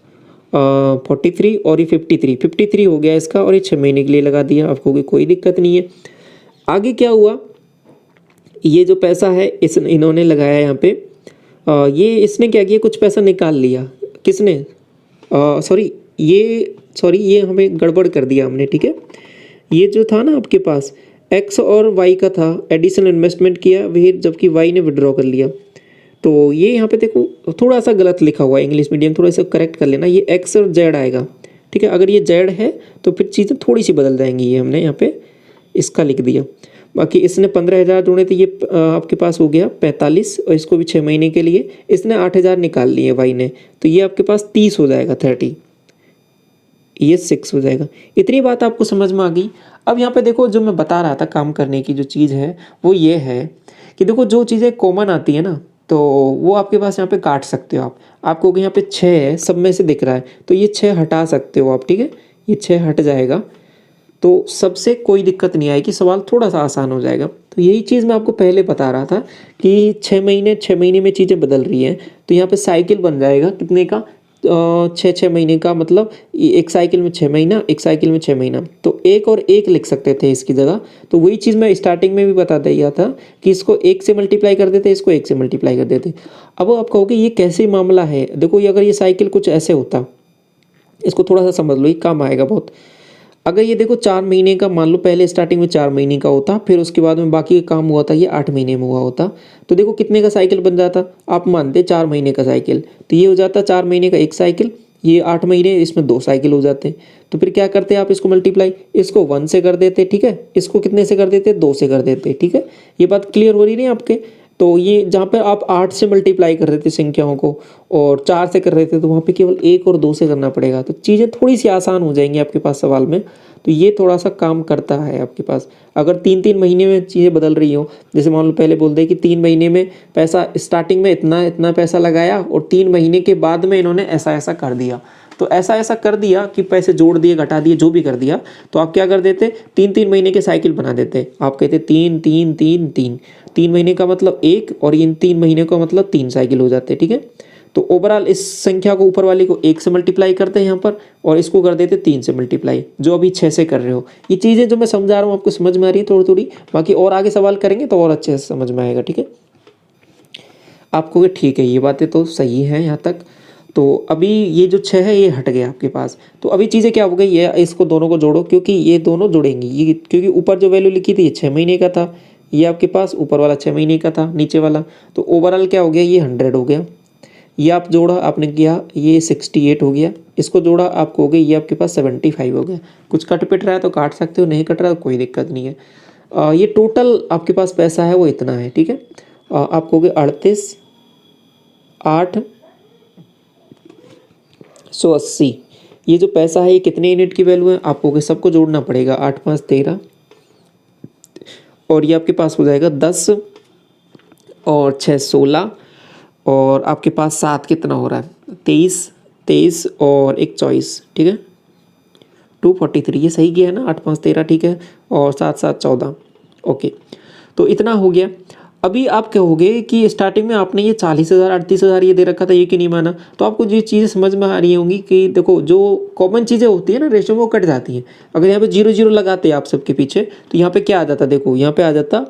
43 और ये 53 हो गया इसका, और ये 6 महीने के लिए लगा दिया, आपको कोई दिक्कत नहीं है। आगे क्या हुआ, ये जो पैसा है इन्होंने लगाया यहाँ पे, ये इसने क्या किया, कुछ पैसा निकाल लिया, किसने, सॉरी ये हमें गड़बड़ कर दिया हमने, ठीक है। ये जो था ना आपके पास एक्स और वाई का था, एडिशनल इन्वेस्टमेंट किया वही, जबकि वाई ने विड्रॉ कर लिया। तो ये यहाँ पे देखो थोड़ा सा गलत लिखा हुआ है, इंग्लिश मीडियम, थोड़ा सा करेक्ट कर लेना, ये एक्स और जेड आएगा, ठीक है। अगर ये जेड है तो फिर चीज़ें थोड़ी सी बदल जाएंगी, ये हमने यहाँ पे इसका लिख दिया। बाकी इसने 15,000 जोड़े थे, ये आपके पास हो गया 45, और इसको भी 6 महीने के लिए इसने 8,000 निकाल लिए वाई ने, तो ये आपके पास 30 हो जाएगा, 30, ये 6 हो जाएगा। इतनी बात आपको समझ में आ गई। अब यहाँ पे देखो जो मैं बता रहा था काम करने की जो चीज़ है वो ये है कि देखो जो चीज़ें कॉमन आती है ना, तो वो आपके पास यहाँ पे काट सकते हो आप। आपको यहाँ पे 6 है, सब में से दिख रहा है, तो ये 6 हटा सकते हो आप, ठीक है, ये 6 हट जाएगा, तो सबसे कोई दिक्कत नहीं आएगी, सवाल थोड़ा सा आसान हो जाएगा। तो यही चीज़ मैं आपको पहले बता रहा था कि 6 महीने में चीज़ें बदल रही हैं, तो यहाँ पे साइकिल बन जाएगा कितने का, 6 महीने का, मतलब एक साइकिल में 6 महीना, एक साइकिल में 6 महीना, तो 1 और 1 लिख सकते थे इसकी जगह। तो वही चीज़ मैं स्टार्टिंग में भी बता दिया था कि इसको 1 से मल्टीप्लाई कर देते, इसको 1 से मल्टीप्लाई कर देते। अब आप कहोगे ये कैसे मामला है, देखो ये अगर ये साइकिल कुछ ऐसे होता, इसको थोड़ा सा समझ लो, ये काम आएगा बहुत। अगर ये देखो 4 महीने का, मान लो पहले स्टार्टिंग में 4 महीने का होता, फिर उसके बाद में बाकी का काम हुआ था ये 8 महीने में हुआ होता, तो देखो कितने का साइकिल बन जाता, आप मानते 4 महीने का साइकिल, तो ये हो जाता 4 महीने का एक साइकिल, ये 8 महीने, इसमें 2 साइकिल हो जाते। तो फिर क्या करते आप इसको मल्टीप्लाई, इसको 1 से कर देते, ठीक है, इसको कितने से कर देते, 2 से कर देते, ठीक है। ये बात क्लियर हो रही नहीं आपके। तो ये जहाँ पर आप 8 से मल्टीप्लाई कर रहे थे संख्याओं को और 4 से कर रहे थे, तो वहाँ पे केवल 1 और 2 से करना पड़ेगा, तो चीज़ें थोड़ी सी आसान हो जाएंगी आपके पास सवाल में। तो ये थोड़ा सा काम करता है आपके पास। अगर 3-3 महीने में चीज़ें बदल रही हो, जैसे मान लो पहले बोल दे कि 3 महीने में पैसा, स्टार्टिंग में इतना पैसा लगाया और 3 महीने के बाद में इन्होंने ऐसा कर दिया, तो ऐसा कर दिया कि पैसे जोड़ दिए, घटा दिए, जो भी कर दिया, तो आप क्या कर देते, 3-3 महीने के साइकिल बना देते। आप कहते 3 महीने का मतलब 1, और इन 3 महीने का मतलब 3 साइकिल हो जाते, ठीक है। तो ओवरऑल इस संख्या को, ऊपर वाली को 1 से मल्टीप्लाई करते हैं यहाँ पर, और इसको कर देते 3 से मल्टीप्लाई, जो अभी 6 से कर रहे हो। ये चीज़ें जो मैं समझा रहा हूँ आपको समझ में आ रही है थोड़ी थोड़ी, बाकी और आगे सवाल करेंगे तो और अच्छे से समझ में आएगा, ठीक है। आपको ठीक है, ये बातें तो सही हैं यहाँ तक। तो अभी ये जो 6 है ये हट गया आपके पास, तो अभी चीज़ें क्या हो गई, ये इसको दोनों को जोड़ो, क्योंकि ये दोनों जुड़ेंगी, ये क्योंकि ऊपर जो वैल्यू लिखी थी ये 6 महीने का था, ये आपके पास ऊपर वाला 6 महीने का था, नीचे वाला, तो ओवरऑल क्या हो गया, ये 100 हो गया, ये आप जोड़ा आपने किया, ये 68 हो गया, इसको जोड़ा आपको हो गया, ये आपके पास 75 हो गया। कुछ कट पिट रहा है तो काट सकते हो, नहीं कट रहा है तो कोई दिक्कत नहीं है। ये टोटल आपके पास पैसा है वो इतना है, ठीक है। आपको हो गया 38,880। ये जो पैसा है ये कितने यूनिट की वैल्यू है, आपको के सबको जोड़ना पड़ेगा। 8 5 13 और ये आपके पास हो जाएगा 10 और 6 16 और आपके पास 7 कितना हो रहा है 23 23 और 1 24, ठीक है 243। ये सही किया है ना, 8 5 13 ठीक है और 7 7 14 ओके। तो इतना हो गया। अभी आप कहोगे कि स्टार्टिंग में आपने ये 40,000 38,000 ये दे रखा था, ये क्यों नहीं माना। तो आपको ये चीज़ें समझ में आ रही होंगी कि देखो जो कॉमन चीज़ें होती है ना रेशो में वो कट जाती हैं। अगर यहाँ पे 0 0 लगाते आप सबके पीछे तो यहाँ पे क्या आ जाता, देखो यहाँ पे आ जाता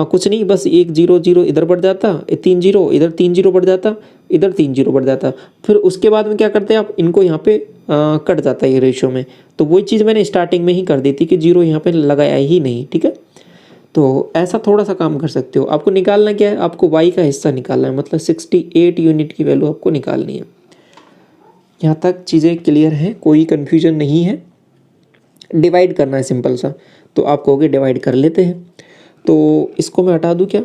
कुछ नहीं, बस 1 0 0 इधर बढ़ जाता, 3 0 इधर 3 0 बढ़ जाता, इधर 3 0 बढ़ जाता। फिर उसके बाद में क्या करते हैं आप, इनको यहाँ पे कट जाता है ये रेशो में। तो वही चीज़ मैंने स्टार्टिंग में ही कर दी थी कि 0 यहाँ पे लगाया ही नहीं, ठीक है। तो ऐसा थोड़ा सा काम कर सकते हो। आपको निकालना क्या है, आपको y का हिस्सा निकालना है, मतलब 68 यूनिट की वैल्यू आपको निकालनी है। यहाँ तक चीज़ें क्लियर हैं, कोई कन्फ्यूजन नहीं है। डिवाइड करना है सिंपल सा, तो आप कहोगे डिवाइड कर लेते हैं। तो इसको मैं हटा दूँ क्या,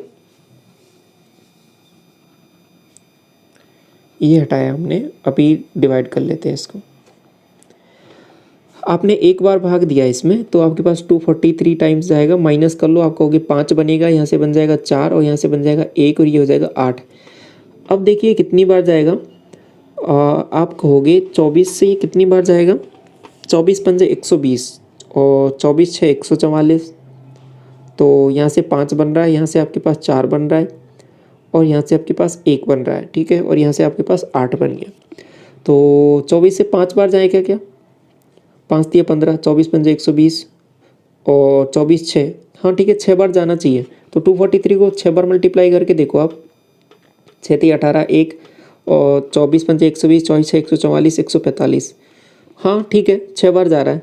ये हटाया हमने, अभी डिवाइड कर लेते हैं इसको। आपने एक बार भाग दिया इसमें तो आपके पास 243 टाइम्स जाएगा, माइनस कर लो, आप कहोगे 5 बनेगा, यहाँ से बन जाएगा 4 और यहाँ से बन जाएगा 1 और ये हो जाएगा 8। अब देखिए कितनी बार जाएगा, आप कहोगे 24 से ये कितनी बार जाएगा, 24 पंजे 120 और 24 6 144। तो यहाँ से 5 बन रहा है, यहाँ से आपके पास 4 बन रहा है और यहाँ से आपके पास 1 बन रहा है, ठीक है, और यहाँ से आपके पास 8 बन गया। तो 24 से 5 बार जाएगा क्या, 5 3 15, 24 पंजे 120 और 24 6, हाँ ठीक है 6 बार जाना चाहिए। तो 243 को 6 बार मल्टीप्लाई करके देखो आप, 6 3 18 1 और 24 पंजे 120, 24 6 144 145, हाँ ठीक है 6 बार जा रहा है।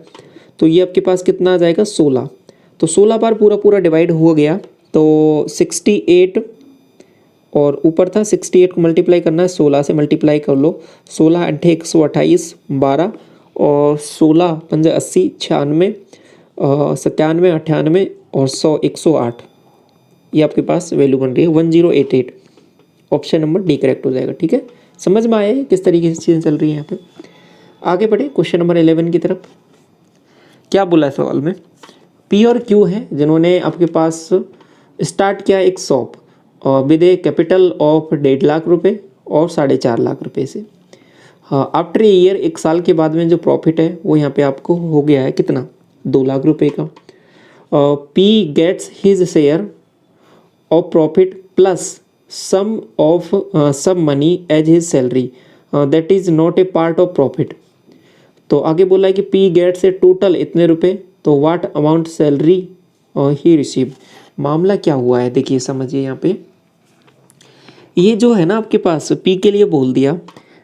तो ये आपके पास कितना आ जाएगा 16। तो 16 बार पूरा पूरा डिवाइड हो गया। तो 68 और ऊपर था 68 को मल्टीप्लाई करना है, 16 से मल्टीप्लाई कर लो, 16 8 128 12 और 16 पंजे 80 96 97 98 और 100 108। ये आपके पास वैल्यू बन रही है 1088। ऑप्शन नंबर डी करेक्ट हो जाएगा, ठीक है। समझ में आया है किस तरीके से चीज़ें चल रही है यहाँ पे। आगे बढ़े क्वेश्चन नंबर 11 की तरफ। क्या बोला है सवाल में, पी और क्यू है जिन्होंने आपके पास स्टार्ट किया एक shop with A capital of 1.5 lakh रुपए और 4.5 लाख रुपए से। हाँ आफ्टर ए ईयर, एक साल के बाद में जो प्रॉफिट है वो यहाँ पे आपको हो गया है कितना, 2 लाख रुपए का। P gets his share of profit plus some money as his salary that is not a part of profit. तो आगे बोला है कि पी गेट्स ए टोटल इतने रुपए, तो what amount salary he receive. मामला क्या हुआ है देखिए समझिए यहाँ पे, ये जो है ना आपके पास पी के लिए बोल दिया,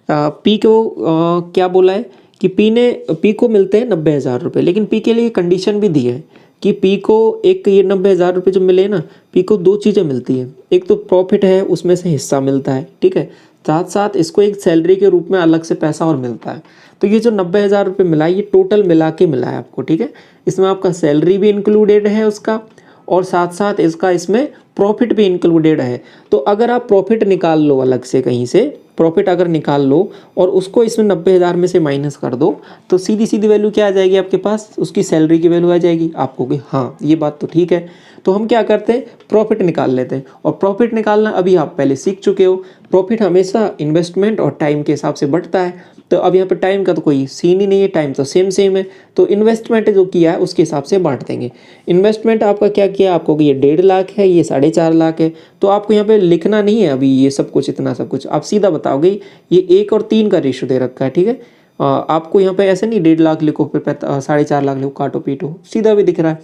पी को क्या बोला है कि पी को मिलते हैं 90,000 रुपये, लेकिन पी के लिए कंडीशन भी दी है कि पी को एक ये 90,000 रुपये जो मिले ना, पी को 2 चीज़ें मिलती हैं, एक तो प्रॉफिट है उसमें से हिस्सा मिलता है, ठीक है, साथ साथ इसको एक सैलरी के रूप में अलग से पैसा और मिलता है। तो ये जो 90,000 रुपये मिला है ये टोटल मिला के मिला है आपको, ठीक है। इसमें आपका सैलरी भी इंक्लूडेड है उसका और साथ साथ इसका इसमें प्रॉफिट भी इंक्लूडेड है। तो अगर आप प्रॉफिट निकाल लो अलग से कहीं से, प्रॉफिट अगर निकाल लो और उसको इसमें 90,000 में से माइनस कर दो तो सीधी सीधी वैल्यू क्या आ जाएगी आपके पास, उसकी सैलरी की वैल्यू आ जाएगी। आप कहोगे हाँ ये बात तो ठीक है। तो हम क्या करते हैं, प्रॉफिट निकाल लेते हैं। और प्रॉफिट निकालना अभी आप पहले सीख चुके हो, प्रॉफिट हमेशा इन्वेस्टमेंट और टाइम के हिसाब से बढ़ता है। तो अब यहाँ पे टाइम का तो कोई सीन ही नहीं है, टाइम तो सेम है। तो इन्वेस्टमेंट जो किया है उसके हिसाब से बांट देंगे। इन्वेस्टमेंट आपका क्या किया, आपको ये 1.5 लाख है, ये 4.5 लाख है। तो आपको यहाँ पे लिखना नहीं है अभी ये सब कुछ, इतना सब कुछ आप सीधा बताओगे। ये 1 और 3 का रेशो दे रखा है, ठीक है। आपको यहाँ पे ऐसे नहीं 1.5 लाख लिखो फिर 4.5 लाख लिखो, काटो पीटो, सीधा भी दिख रहा है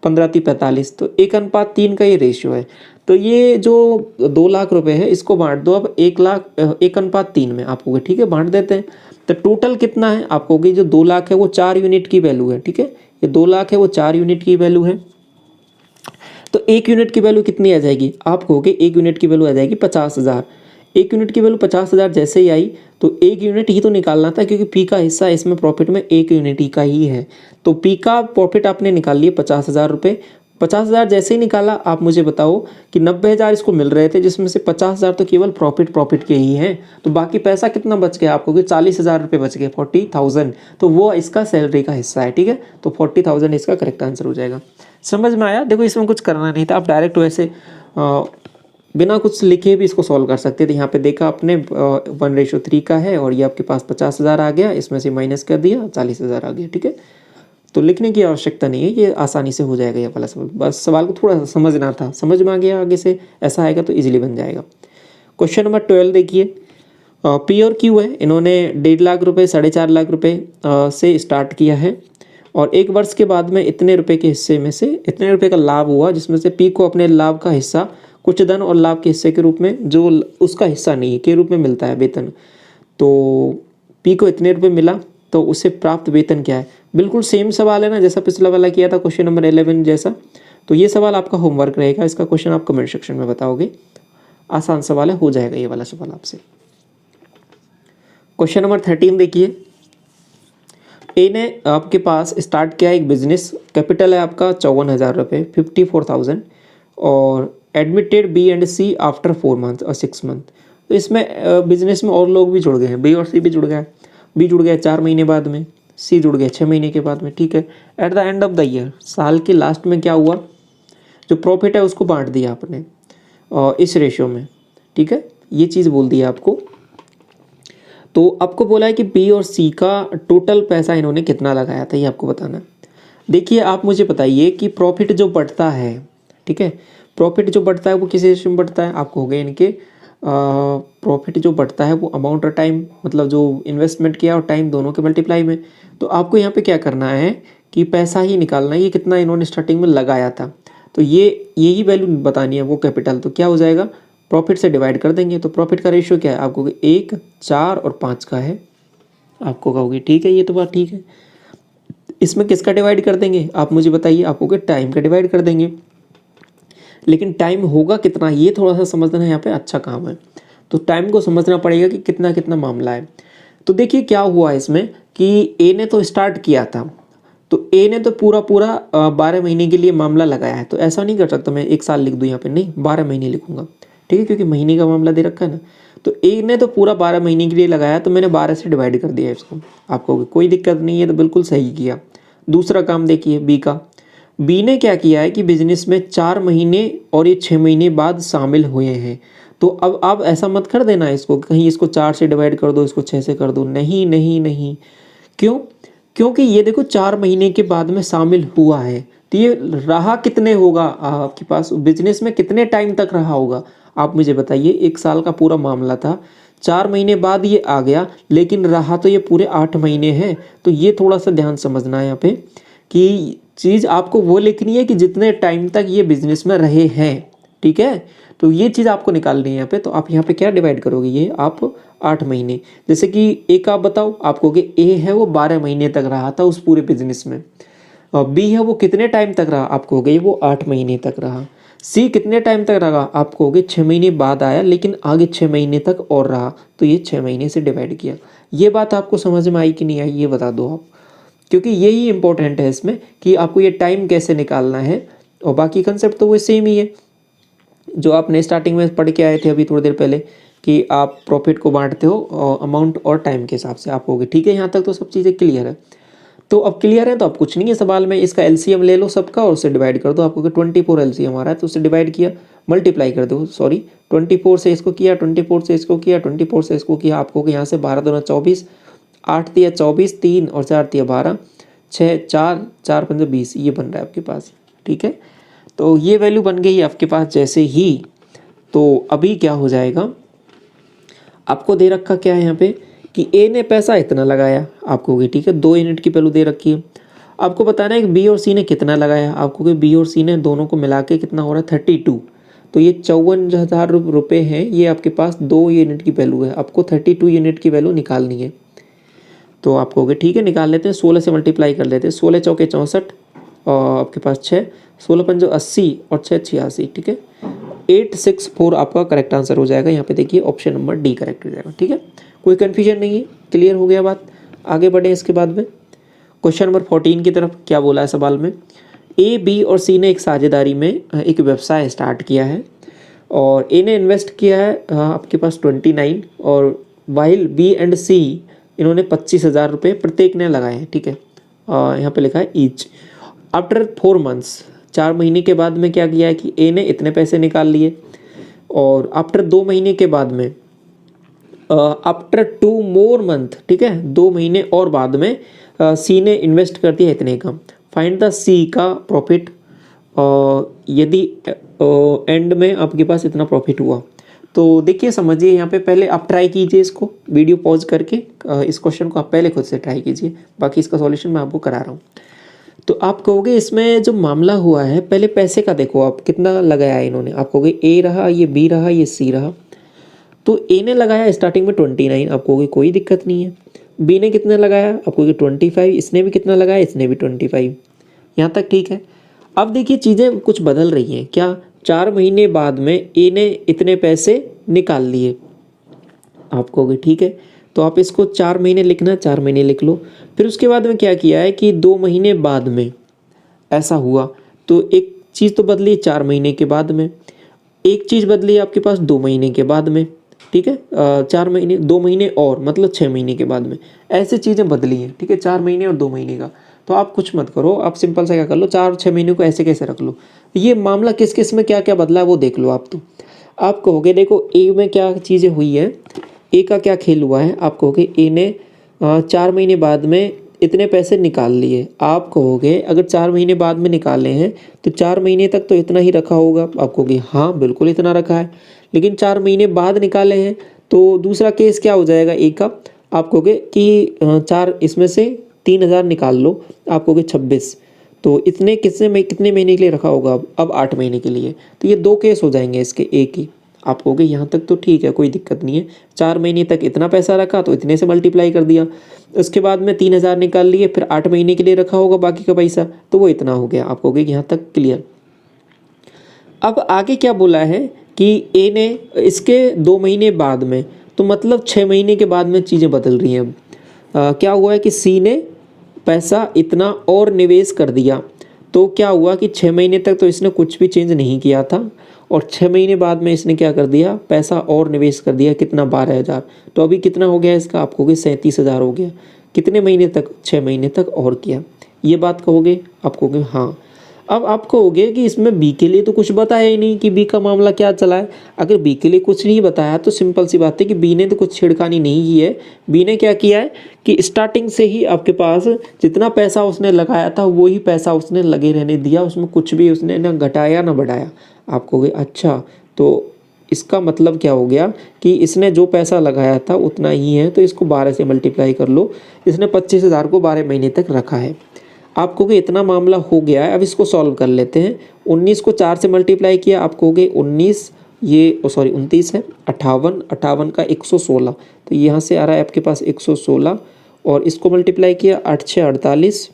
15 3 45। तो 1:3 का ये रेशियो है। तो ये जो 2 लाख रुपए है इसको बांट दो अब 1:3 में, आपको ठीक है बांट देते हैं। तो टोटल कितना है, आपको जो 2 लाख है वो 4 यूनिट की वैल्यू है, ठीक है। ये 2 लाख है वो 4 यूनिट की वैल्यू है। तो 1 यूनिट की वैल्यू कितनी आ जाएगी, आप कहोगे 1 यूनिट की वैल्यू आ जाएगी 50,000। 1 यूनिट की वैल्यू 50,000 जैसे ही आई तो 1 यूनिट ही तो निकालना था, क्योंकि पी का हिस्सा इसमें प्रॉफिट में 1 यूनिट ही का ही है। तो पी का प्रॉफिट आपने निकाल लिए 50,000 रुपये। 50,000 जैसे ही निकाला, आप मुझे बताओ कि 90,000 इसको मिल रहे थे, जिसमें से 50,000 तो केवल प्रॉफिट के ही हैं। तो बाकी पैसा कितना बच गया आपको कि 40,000 रुपये बच गए, 40,000। तो वो इसका सैलरी का हिस्सा है, ठीक है। तो 40,000 इसका करेक्ट आंसर हो जाएगा। समझ में आया? देखो इसमें कुछ करना नहीं था, आप डायरेक्ट वैसे बिना कुछ लिखे भी इसको सॉल्व कर सकते थे। यहाँ पे देखा आपने 1:3 का है और ये आपके पास 50,000 आ गया, इसमें से माइनस कर दिया 40,000 आ गया, ठीक है। तो लिखने की आवश्यकता नहीं है, ये आसानी से हो जाएगा ये वाला सवाल। बस सवाल को थोड़ा सा समझना था, समझ में आ गया, आगे से ऐसा आएगा तो इजीली बन जाएगा। क्वेश्चन नंबर 12 देखिए, पी और क्यू है, इन्होंने 1.5 लाख रुपये 4.5 लाख रुपये से स्टार्ट किया है और 1 वर्ष के बाद में इतने रुपए के हिस्से में से इतने रुपए का लाभ हुआ, जिसमें से पी को अपने लाभ का हिस्सा कुछ धन और लाभ के हिस्से के रूप में, जो उसका हिस्सा नहीं है, के रूप में मिलता है वेतन। तो पी को इतने रुपए मिला तो उसे प्राप्त वेतन क्या है। बिल्कुल सेम सवाल है ना जैसा पिछला वाला किया था, क्वेश्चन नंबर 11 जैसा। तो ये सवाल आपका होमवर्क रहेगा, इसका क्वेश्चन आप कमेंट सेक्शन में बताओगे। आसान सवाल है, हो जाएगा ये वाला सवाल आपसे। क्वेश्चन नंबर 13 देखिए, ए ने आपके पास स्टार्ट किया एक बिजनेस, कैपिटल है आपका 54,000 रुपये, 54,000, और admitted B and C after 4 month और 6 मंथ। तो इसमें बिजनेस में और लोग भी जुड़ गए हैं, बी और सी भी जुड़ गया। बी जुड़ गया 4 महीने बाद में, सी जुड़ गया 6 महीने के बाद में, ठीक है। At the end of the year, साल के लास्ट में क्या हुआ, जो प्रॉफिट है उसको बांट दिया आपने और इस रेशियो में, ठीक है। ये चीज़ बोल दी है आपको। तो आपको बोला है कि बी और सी का टोटल पैसा इन्होंने कितना लगाया था, ये आपको बताना है। देखिए आप मुझे बताइए कि प्रॉफिट जो बढ़ता है, ठीक है, प्रॉफिट जो बढ़ता है वो किस रेशियो में बढ़ता है। आपको हो गए इनके प्रॉफिट जो बढ़ता है वो अमाउंट और टाइम, मतलब जो इन्वेस्टमेंट किया और टाइम दोनों के मल्टीप्लाई में। तो आपको यहाँ पे क्या करना है कि पैसा ही निकालना है, ये कितना इन्होंने स्टार्टिंग में लगाया था। तो ये यही वैल्यू बतानी है वो कैपिटल। तो क्या हो जाएगा, प्रॉफिट से डिवाइड कर देंगे। तो प्रॉफिट का रेशियो क्या है, आपको 1, 4 और 5 का है। आपको कहोगे ठीक है, ये तो बात ठीक है। इसमें किसका डिवाइड कर देंगे आप मुझे बताइए। आपको टाइम का डिवाइड कर देंगे, लेकिन टाइम होगा कितना ये थोड़ा सा समझना यहाँ पे अच्छा काम है। तो टाइम को समझना पड़ेगा कि कितना कितना मामला है। तो देखिए क्या हुआ इसमें कि ए ने तो स्टार्ट किया था, तो ए ने तो पूरा 12 महीने के लिए मामला लगाया है। तो ऐसा नहीं कर सकता मैं 1 साल लिख दूँ यहाँ पे, नहीं 12 महीने लिखूंगा, ठीक है, क्योंकि महीने का मामला दे रखा है ना। तो ए ने तो पूरा 12 महीने के लिए लगाया, तो मैंने 12 से डिवाइड कर दिया इसको। आपको कोई दिक्कत नहीं है, तो बिल्कुल सही किया। दूसरा काम देखिए बी का, बी ने क्या किया है कि बिजनेस में 4 महीने और ये 6 महीने बाद शामिल हुए हैं। तो अब आप ऐसा मत कर देना इसको, कहीं इसको 4 से डिवाइड कर दो, इसको 6 से कर दो, नहीं नहीं नहीं। क्यों? क्योंकि ये देखो 4 महीने के बाद में शामिल हुआ है, तो ये रहा कितने होगा आपके पास, बिजनेस में कितने टाइम तक रहा होगा आप मुझे बताइए। 1 साल का पूरा मामला था, 4 महीने बाद ये आ गया, लेकिन रहा तो ये पूरे 8 महीने है। तो ये थोड़ा सा ध्यान समझना है यहाँ पे कि चीज़ आपको वो लिखनी है कि जितने टाइम तक ये बिजनेस में रहे हैं, ठीक है। तो ये चीज़ आपको निकालनी है यहाँ पे। तो आप यहाँ पे क्या डिवाइड करोगे, ये आप 8 महीने, जैसे कि एक आप बताओ, आपको कि ए है वो 12 महीने तक रहा था उस पूरे बिजनेस में, और बी है वो कितने टाइम तक रहा, आपको हो गई वो 8 महीने तक रहा। सी कितने टाइम तक रहा, आपको हो गए 6 महीने बाद आया, लेकिन आगे 6 महीने तक और रहा, तो ये 6 महीने से डिवाइड किया। ये बात आपको समझ में आई कि नहीं आई, ये बता दो आप, क्योंकि यही इंपॉर्टेंट है इसमें कि आपको ये टाइम कैसे निकालना है। और बाकी कंसेप्ट तो वो सेम ही है जो आपने स्टार्टिंग में पढ़ के आए थे अभी थोड़ी देर पहले, कि आप प्रॉफिट को बांटते हो अमाउंट और टाइम के हिसाब से। आप होगे ठीक है, यहाँ तक तो सब चीज़ें क्लियर है। तो अब क्लियर है तो अब कुछ नहीं है सवाल में, इसका एलसीएम ले लो सबका और उससे डिवाइड कर दो। आपको 24 एलसीएम आ रहा है, तो उससे डिवाइड किया, मल्टीप्लाई कर दो, सॉरी 24 से इसको किया, 24 से इसको किया, 24 से इसको किया। आपको यहाँ से 12 दूना 24, 8 तिया 24, 3 और 4 तिया 12, 6 4 4 5 20, ये बन रहा है आपके पास, ठीक है। तो ये वैल्यू बन गई आपके पास जैसे ही। तो अभी क्या हो जाएगा, आपको दे रखा क्या है यहाँ पे कि ए ने पैसा इतना लगाया, आपको होगी ठीक है, 2 यूनिट की वैल्यू दे रखी है। आपको बताना है कि बी और सी ने कितना लगाया, आपको कि बी और सी ने दोनों को मिला के कितना हो रहा है 32। तो ये 54,000 रुपये हैं, ये आपके पास 2 यूनिट की वैल्यू है, आपको 32 यूनिट की वैल्यू निकालनी है। तो आपको होगे ठीक है, निकाल लेते हैं, 16 से मल्टीप्लाई कर लेते हैं, 16 चौके 64 और आपके पास 6, 16 पंजो 80 और 6 86, ठीक है। 864 आपका करेक्ट आंसर हो जाएगा। यहाँ पे देखिए ऑप्शन नंबर डी करेक्ट हो जाएगा। ठीक है, कोई कन्फ्यूजन नहीं है, क्लियर हो गया बात। आगे बढ़े इसके बाद में क्वेश्चन नंबर 14 की तरफ। क्या बोला है सवाल में, ए, बी और सी ने एक साझेदारी में एक व्यवसाय स्टार्ट किया है और ए ने इन्वेस्ट किया है आपके पास 29 और वाइल बी एंड सी इन्होंने 25,000 रुपये प्रत्येक ने लगाए हैं। ठीक है, यहाँ पे लिखा है ईच। आफ्टर 4 मंथ्स, 4 महीने के बाद में क्या किया है कि ए ने इतने पैसे निकाल लिए और आफ्टर 2 महीने के बाद में आफ्टर 2 मोर मंथ, ठीक है, 2 महीने और बाद में सी ने इन्वेस्ट कर दिया इतने का। फाइंड द सी का प्रॉफिट, यदि एंड में आपके पास इतना प्रॉफिट हुआ। तो देखिए समझिए, यहाँ पे पहले आप ट्राई कीजिए इसको, वीडियो पॉज करके इस क्वेश्चन को आप पहले खुद से ट्राई कीजिए, बाकी इसका सॉल्यूशन मैं आपको करा रहा हूँ। तो आप कहोगे इसमें जो मामला हुआ है, पहले पैसे का देखो आप कितना लगाया है इन्होंने। आप कहोगे ए रहा, ये बी रहा, ये सी रहा। तो ए ने लगाया स्टार्टिंग में 29, आप कहोगे कोई दिक्कत नहीं है। बी ने कितना लगाया, आप कहोगे 25, इसने भी कितना लगाया, इसने भी 25, यहाँ तक ठीक है। अब देखिए चीज़ें कुछ बदल रही हैं। क्या, 4 महीने बाद में ए ने इतने पैसे निकाल लिए। आप कहोगे ठीक है, तो आप इसको 4 महीने लिखना, 4 महीने लिख लो। फिर उसके बाद में क्या किया है कि 2 महीने बाद में ऐसा हुआ, तो एक चीज़ तो बदली 4 महीने के बाद में, एक चीज़ बदली आपके पास 2 महीने के बाद में। ठीक है, 4 महीने, 2 महीने और मतलब 6 महीने के बाद में, ऐसे चीज़ें बदली हैं। ठीक है, 4 महीने और 2 महीने का। तो आप कुछ मत करो, आप सिंपल सा क्या कर लो, 4 और 6 महीने को ऐसे कैसे रख लो। ये मामला किस किस में क्या क्या बदला है वो देख लो आप। तो आप कहोगे देखो ए में क्या चीज़ें हुई है, ए का क्या खेल हुआ है। आप कहोगे ए ने 4 महीने बाद में इतने पैसे निकाल लिए। आप कहोगे अगर 4 महीने बाद में निकाले हैं तो 4 महीने तक तो इतना ही रखा होगा। आप कहोगे हाँ बिल्कुल इतना रखा है, लेकिन 4 महीने बाद निकाले हैं तो दूसरा केस क्या हो जाएगा ए का। आप कहोगे कि 4 इसमें से 3,000 निकाल लो, आप कहोगे 26, तो इतने कितने महीने के लिए रखा होगा, अब 8 महीने के लिए। तो ये 2 केस हो जाएंगे इसके एक ही। आप कहोगे यहाँ तक तो ठीक है, कोई दिक्कत नहीं है, 4 महीने तक इतना पैसा रखा तो इतने से मल्टीप्लाई कर दिया, उसके बाद में 3,000 निकाल लिए, फिर 8 महीने के लिए रखा होगा बाकी का पैसा, तो वो इतना हो गया। आप कहोगे यहाँ तक क्लियर। अब आगे क्या बोला है कि ए ने इसके 2 महीने बाद में, तो मतलब 6 महीने के बाद में चीज़ें बदल रही हैं। अब क्या हुआ है कि सी ने पैसा इतना और निवेश कर दिया, तो क्या हुआ कि 6 महीने तक तो इसने कुछ भी चेंज नहीं किया था और 6 महीने बाद में इसने क्या कर दिया, पैसा और निवेश कर दिया, कितना, 12,000। तो अभी कितना हो गया इसका, आप कहोगे 37,000 हो गया। कितने महीने तक, 6 महीने तक और किया। ये बात कहोगे, आप कहोगे हाँ। अब आप कहोगे कि इसमें बी के लिए तो कुछ बताया ही नहीं कि बी का मामला क्या चला है। अगर बी के लिए कुछ नहीं बताया तो सिंपल सी बात है कि बी ने तो कुछ छेड़खानी नहीं की है। बी ने क्या किया है कि स्टार्टिंग से ही आपके पास जितना पैसा उसने लगाया था वही पैसा उसने लगे रहने दिया, उसमें कुछ भी उसने ना घटाया ना बढ़ाया। आप कहोगे अच्छा, तो इसका मतलब क्या हो गया कि इसने जो पैसा लगाया था उतना ही है, तो इसको 12 से मल्टीप्लाई कर लो। इसने 25,000 को 12 महीने तक रखा है। आप कहोगे इतना मामला हो गया है, अब इसको सॉल्व कर लेते हैं। 19 को 4 से मल्टीप्लाई किया, आप कहोगे 19, ये सॉरी 29 है, 58, 58 का 116, तो यहाँ से आ रहा है आपके पास 116, और इसको मल्टीप्लाई किया 8 6 48,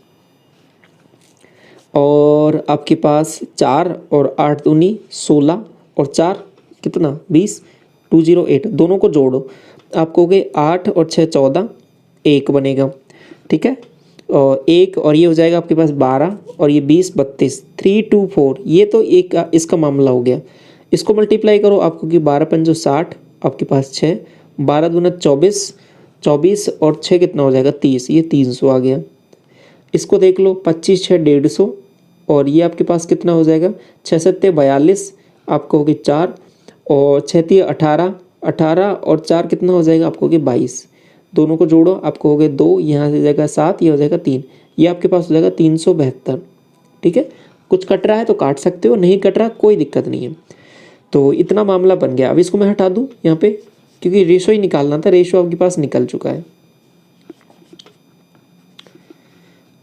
और आपके पास 4 और 8 दूनी 16 और 4 कितना 20, 208, दोनों को जोड़ो। आप कहोगे 8 और 6 14, 1 बनेगा। ठीक है, और 1 और ये हो जाएगा आपके पास 12 और ये 20 32, 3 2 4, ये तो एक इसका मामला हो गया। इसको मल्टीप्लाई करो, आपको कि 12 पंजो 60, आपके पास 6, 12 दूना 24, 24 और 6 कितना हो जाएगा 30, ये 300 आ गया। इसको देख लो, 25 6 150, और ये आपके पास कितना हो जाएगा 6 7 42, आप कहोगे 4, और 6 3 18, 18 और 4 कितना हो जाएगा, आप कहोगे 22, दोनों को जोड़ो, आप कहोगे 2, यहाँ से जाएगा 7, ये हो जाएगा 3, ये आपके पास हो जाएगा 372। ठीक है, कुछ कट रहा है तो काट सकते हो, नहीं कट रहा कोई दिक्कत नहीं है। तो इतना मामला बन गया। अब इसको मैं हटा दूँ यहाँ पे, क्योंकि रेशो ही निकालना था, रेशो आपके पास निकल चुका है।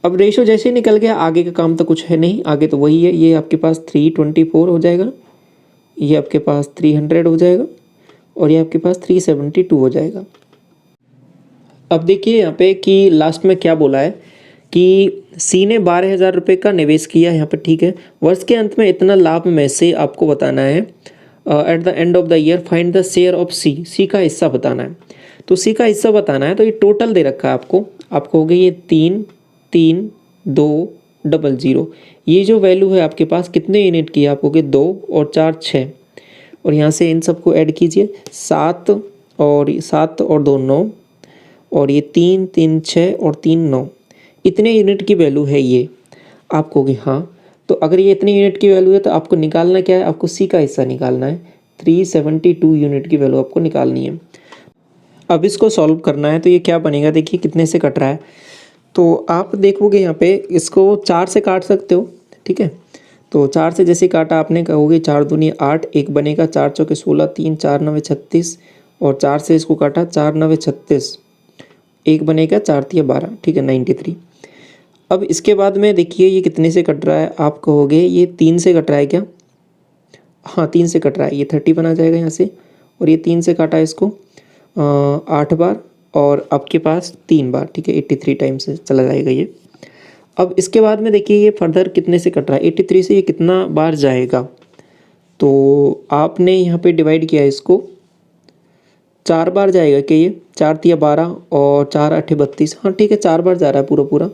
अब रेशो जैसे ही निकल गया, आगे का काम तो कुछ है नहीं, आगे तो वही है। ये आपके पास 324 हो जाएगा, ये आपके पास 300 हो जाएगा, और ये आपके पास 372 हो जाएगा। अब देखिए यहाँ पे कि लास्ट में क्या बोला है कि सी ने 12,000 रुपये का निवेश किया यहाँ पे। ठीक है, वर्ष के अंत में इतना लाभ में से आपको बताना है at the end of the year find the share of C, C का हिस्सा बताना है। तो सी का हिस्सा बताना है तो ये टोटल दे रखा है आपको हो गई ये 3, 3, 2, 0, ये जो वैल्यू है आपके पास कितने यूनिट की है, आपको कि 2 और 4 6, और यहाँ से इन सबको ऐड कीजिए 7 और 2 9, और ये 3 3 6 और 3 9, इतने यूनिट की वैल्यू है ये आपको कि हाँ। तो अगर ये इतनी यूनिट की वैल्यू है तो आपको निकालना क्या है, आपको सी का हिस्सा निकालना है। 372 यूनिट की वैल्यू आपको निकालनी है। अब इसको सॉल्व करना है तो ये क्या बनेगा, देखिए कितने से कट रहा है। तो आप देखोगे यहाँ पे इसको 4 से काट सकते हो, ठीक है। तो 4 से जैसे काटा आपने कहोगे 4 दूनी 8, एक बनेगा 4 चौके 16, 3 4 9 36, और 4 से इसको काटा 4 9 36, एक बनेगा 4 3 12, ठीक है 93। अब इसके बाद में देखिए ये कितने से कट रहा है, आप कहोगे ये 3 से कट रहा है क्या, हाँ 3 से कट रहा है, ये 30 बना जाएगा यहाँ से, और ये 3 से काटा इसको 8 बार, और आपके पास 3 बार, ठीक है 83 टाइम्स से चला जाएगा ये। अब इसके बाद में देखिए ये फर्दर कितने से कट रहा है, 83 से ये कितना बार जाएगा, तो आपने यहाँ पे डिवाइड किया इसको 4 बार जाएगा क्या, ये 4 3 12 और 4 8 32, हाँ ठीक है 4 बार जा रहा है पूरा।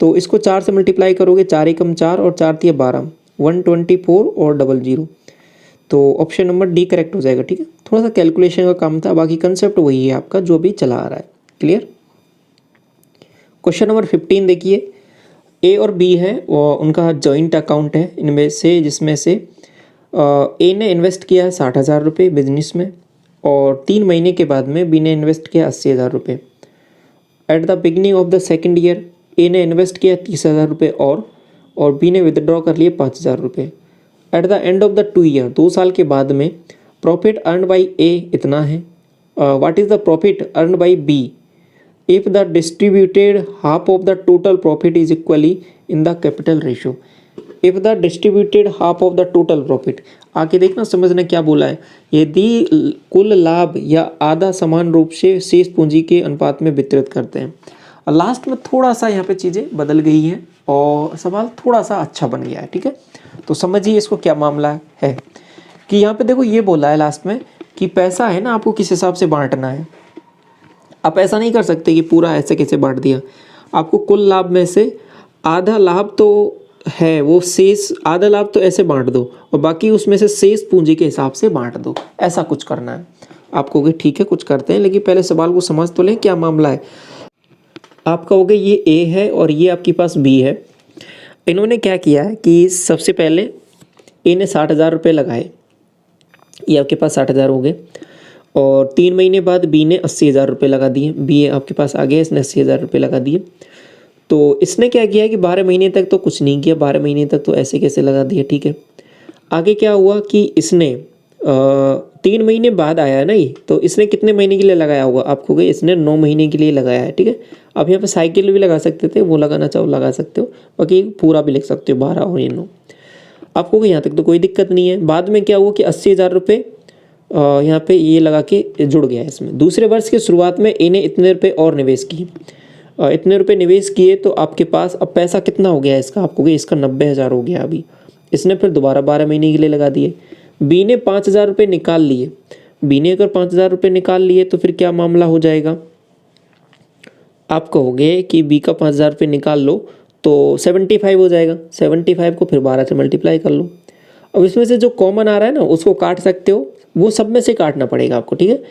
तो इसको 4 से मल्टीप्लाई करोगे, 4 एकम 4 और 4 3 12, 124 और 00, तो ऑप्शन नंबर डी करेक्ट हो जाएगा, ठीक है। थोड़ा सा कैलकुलेशन का काम था, बाकी कंसेप्ट वही है आपका जो भी चला आ रहा है। क्लियर। क्वेश्चन नंबर 15 देखिए, ए और बी है और उनका जॉइंट अकाउंट है इनमें से, जिसमें से ए ने इन्वेस्ट किया है 60,000 रुपये बिजनेस में, और 3 महीने के बाद में बी ने इन्वेस्ट किया 80,000 रुपये। At the beginning of the second year A ने इन्वेस्ट किया 30,000 रुपये और बी ने विदड्रॉ कर लिए 5,000 रुपये। At the end of the 2 year, 2 साल के बाद में प्रॉफिट अर्न बाई ए इतना है। What is the profit earn by B if the distributed half of the total profit is equally in the capital ratio. If the distributed half of the total profit, आके देखना समझना क्या बोला है, यदि कुल लाभ या आधा समान रूप से शेष पूंजी के अनुपात में वितरित करते हैं। लास्ट में थोड़ा सा यहाँ पे चीज़ें बदल गई हैं और सवाल थोड़ा सा अच्छा बन गया है, ठीक है। तो समझिए इसको क्या मामला है कि यहाँ पे देखो ये बोला है लास्ट में कि पैसा है ना आपको किस हिसाब से बांटना है। आप ऐसा नहीं कर सकते कि पूरा ऐसे कैसे बांट दिया, आपको कुल लाभ में से आधा लाभ तो है वो शेष, आधा लाभ तो ऐसे बांट दो और बाकी उसमें से शेष पूंजी के हिसाब से बांट दो, ऐसा कुछ करना है आपको। कि ठीक है कुछ करते हैं, लेकिन पहले सवाल को समझ तो लें क्या मामला है। आप कहोगे ये ए है और ये आपके पास बी है। इन्होंने क्या किया है कि सबसे पहले ए ने 60,000 रुपये लगाए, ये आपके पास 60,000 हो गए, और 3 महीने बाद बी ने 80,000 रुपये लगा दिए। बी आपके पास आ गया, इसने 80,000 रुपये लगा दिए। तो इसने क्या किया कि 12 महीने तक तो कुछ नहीं किया, 12 महीने तक तो ऐसे कैसे लगा दिया, ठीक है। आगे क्या हुआ कि इसने 3 महीने बाद आया है ना ये, तो इसने कितने महीने के लिए लगाया होगा, आपको गए इसने 9 महीने के लिए लगाया है, ठीक है। अब यहाँ पे साइकिल भी लगा सकते थे, वो लगाना चाहो लगा सकते हो, बाकी पूरा भी लिख सकते हो 12 और ये 9, आपको यहाँ तक तो कोई दिक्कत नहीं है। बाद में क्या हुआ कि 80,000 रुपये यहाँ पे ये लगा के जुड़ गया इसमें। दूसरे वर्ष के शुरुआत में ए ने इतने रुपये और निवेश किए, इतने रुपये निवेश किए, तो आपके पास अब पैसा कितना हो गया इसका, आपको इसका 90,000 हो गया अभी। इसने फिर दोबारा 12 महीने के लिए लगा दिए। बी ने 5,000 रुपये निकाल लिए। बी ने अगर 5,000 रुपये निकाल लिए तो फिर क्या मामला हो जाएगा, आप कहोगे कि बी का 5,000 रुपये निकाल लो तो 75 हो जाएगा। 75 को फिर 12 से मल्टीप्लाई कर लो। अब इसमें से जो कॉमन आ रहा है ना उसको काट सकते हो, वो सब में से काटना पड़ेगा आपको, ठीक है।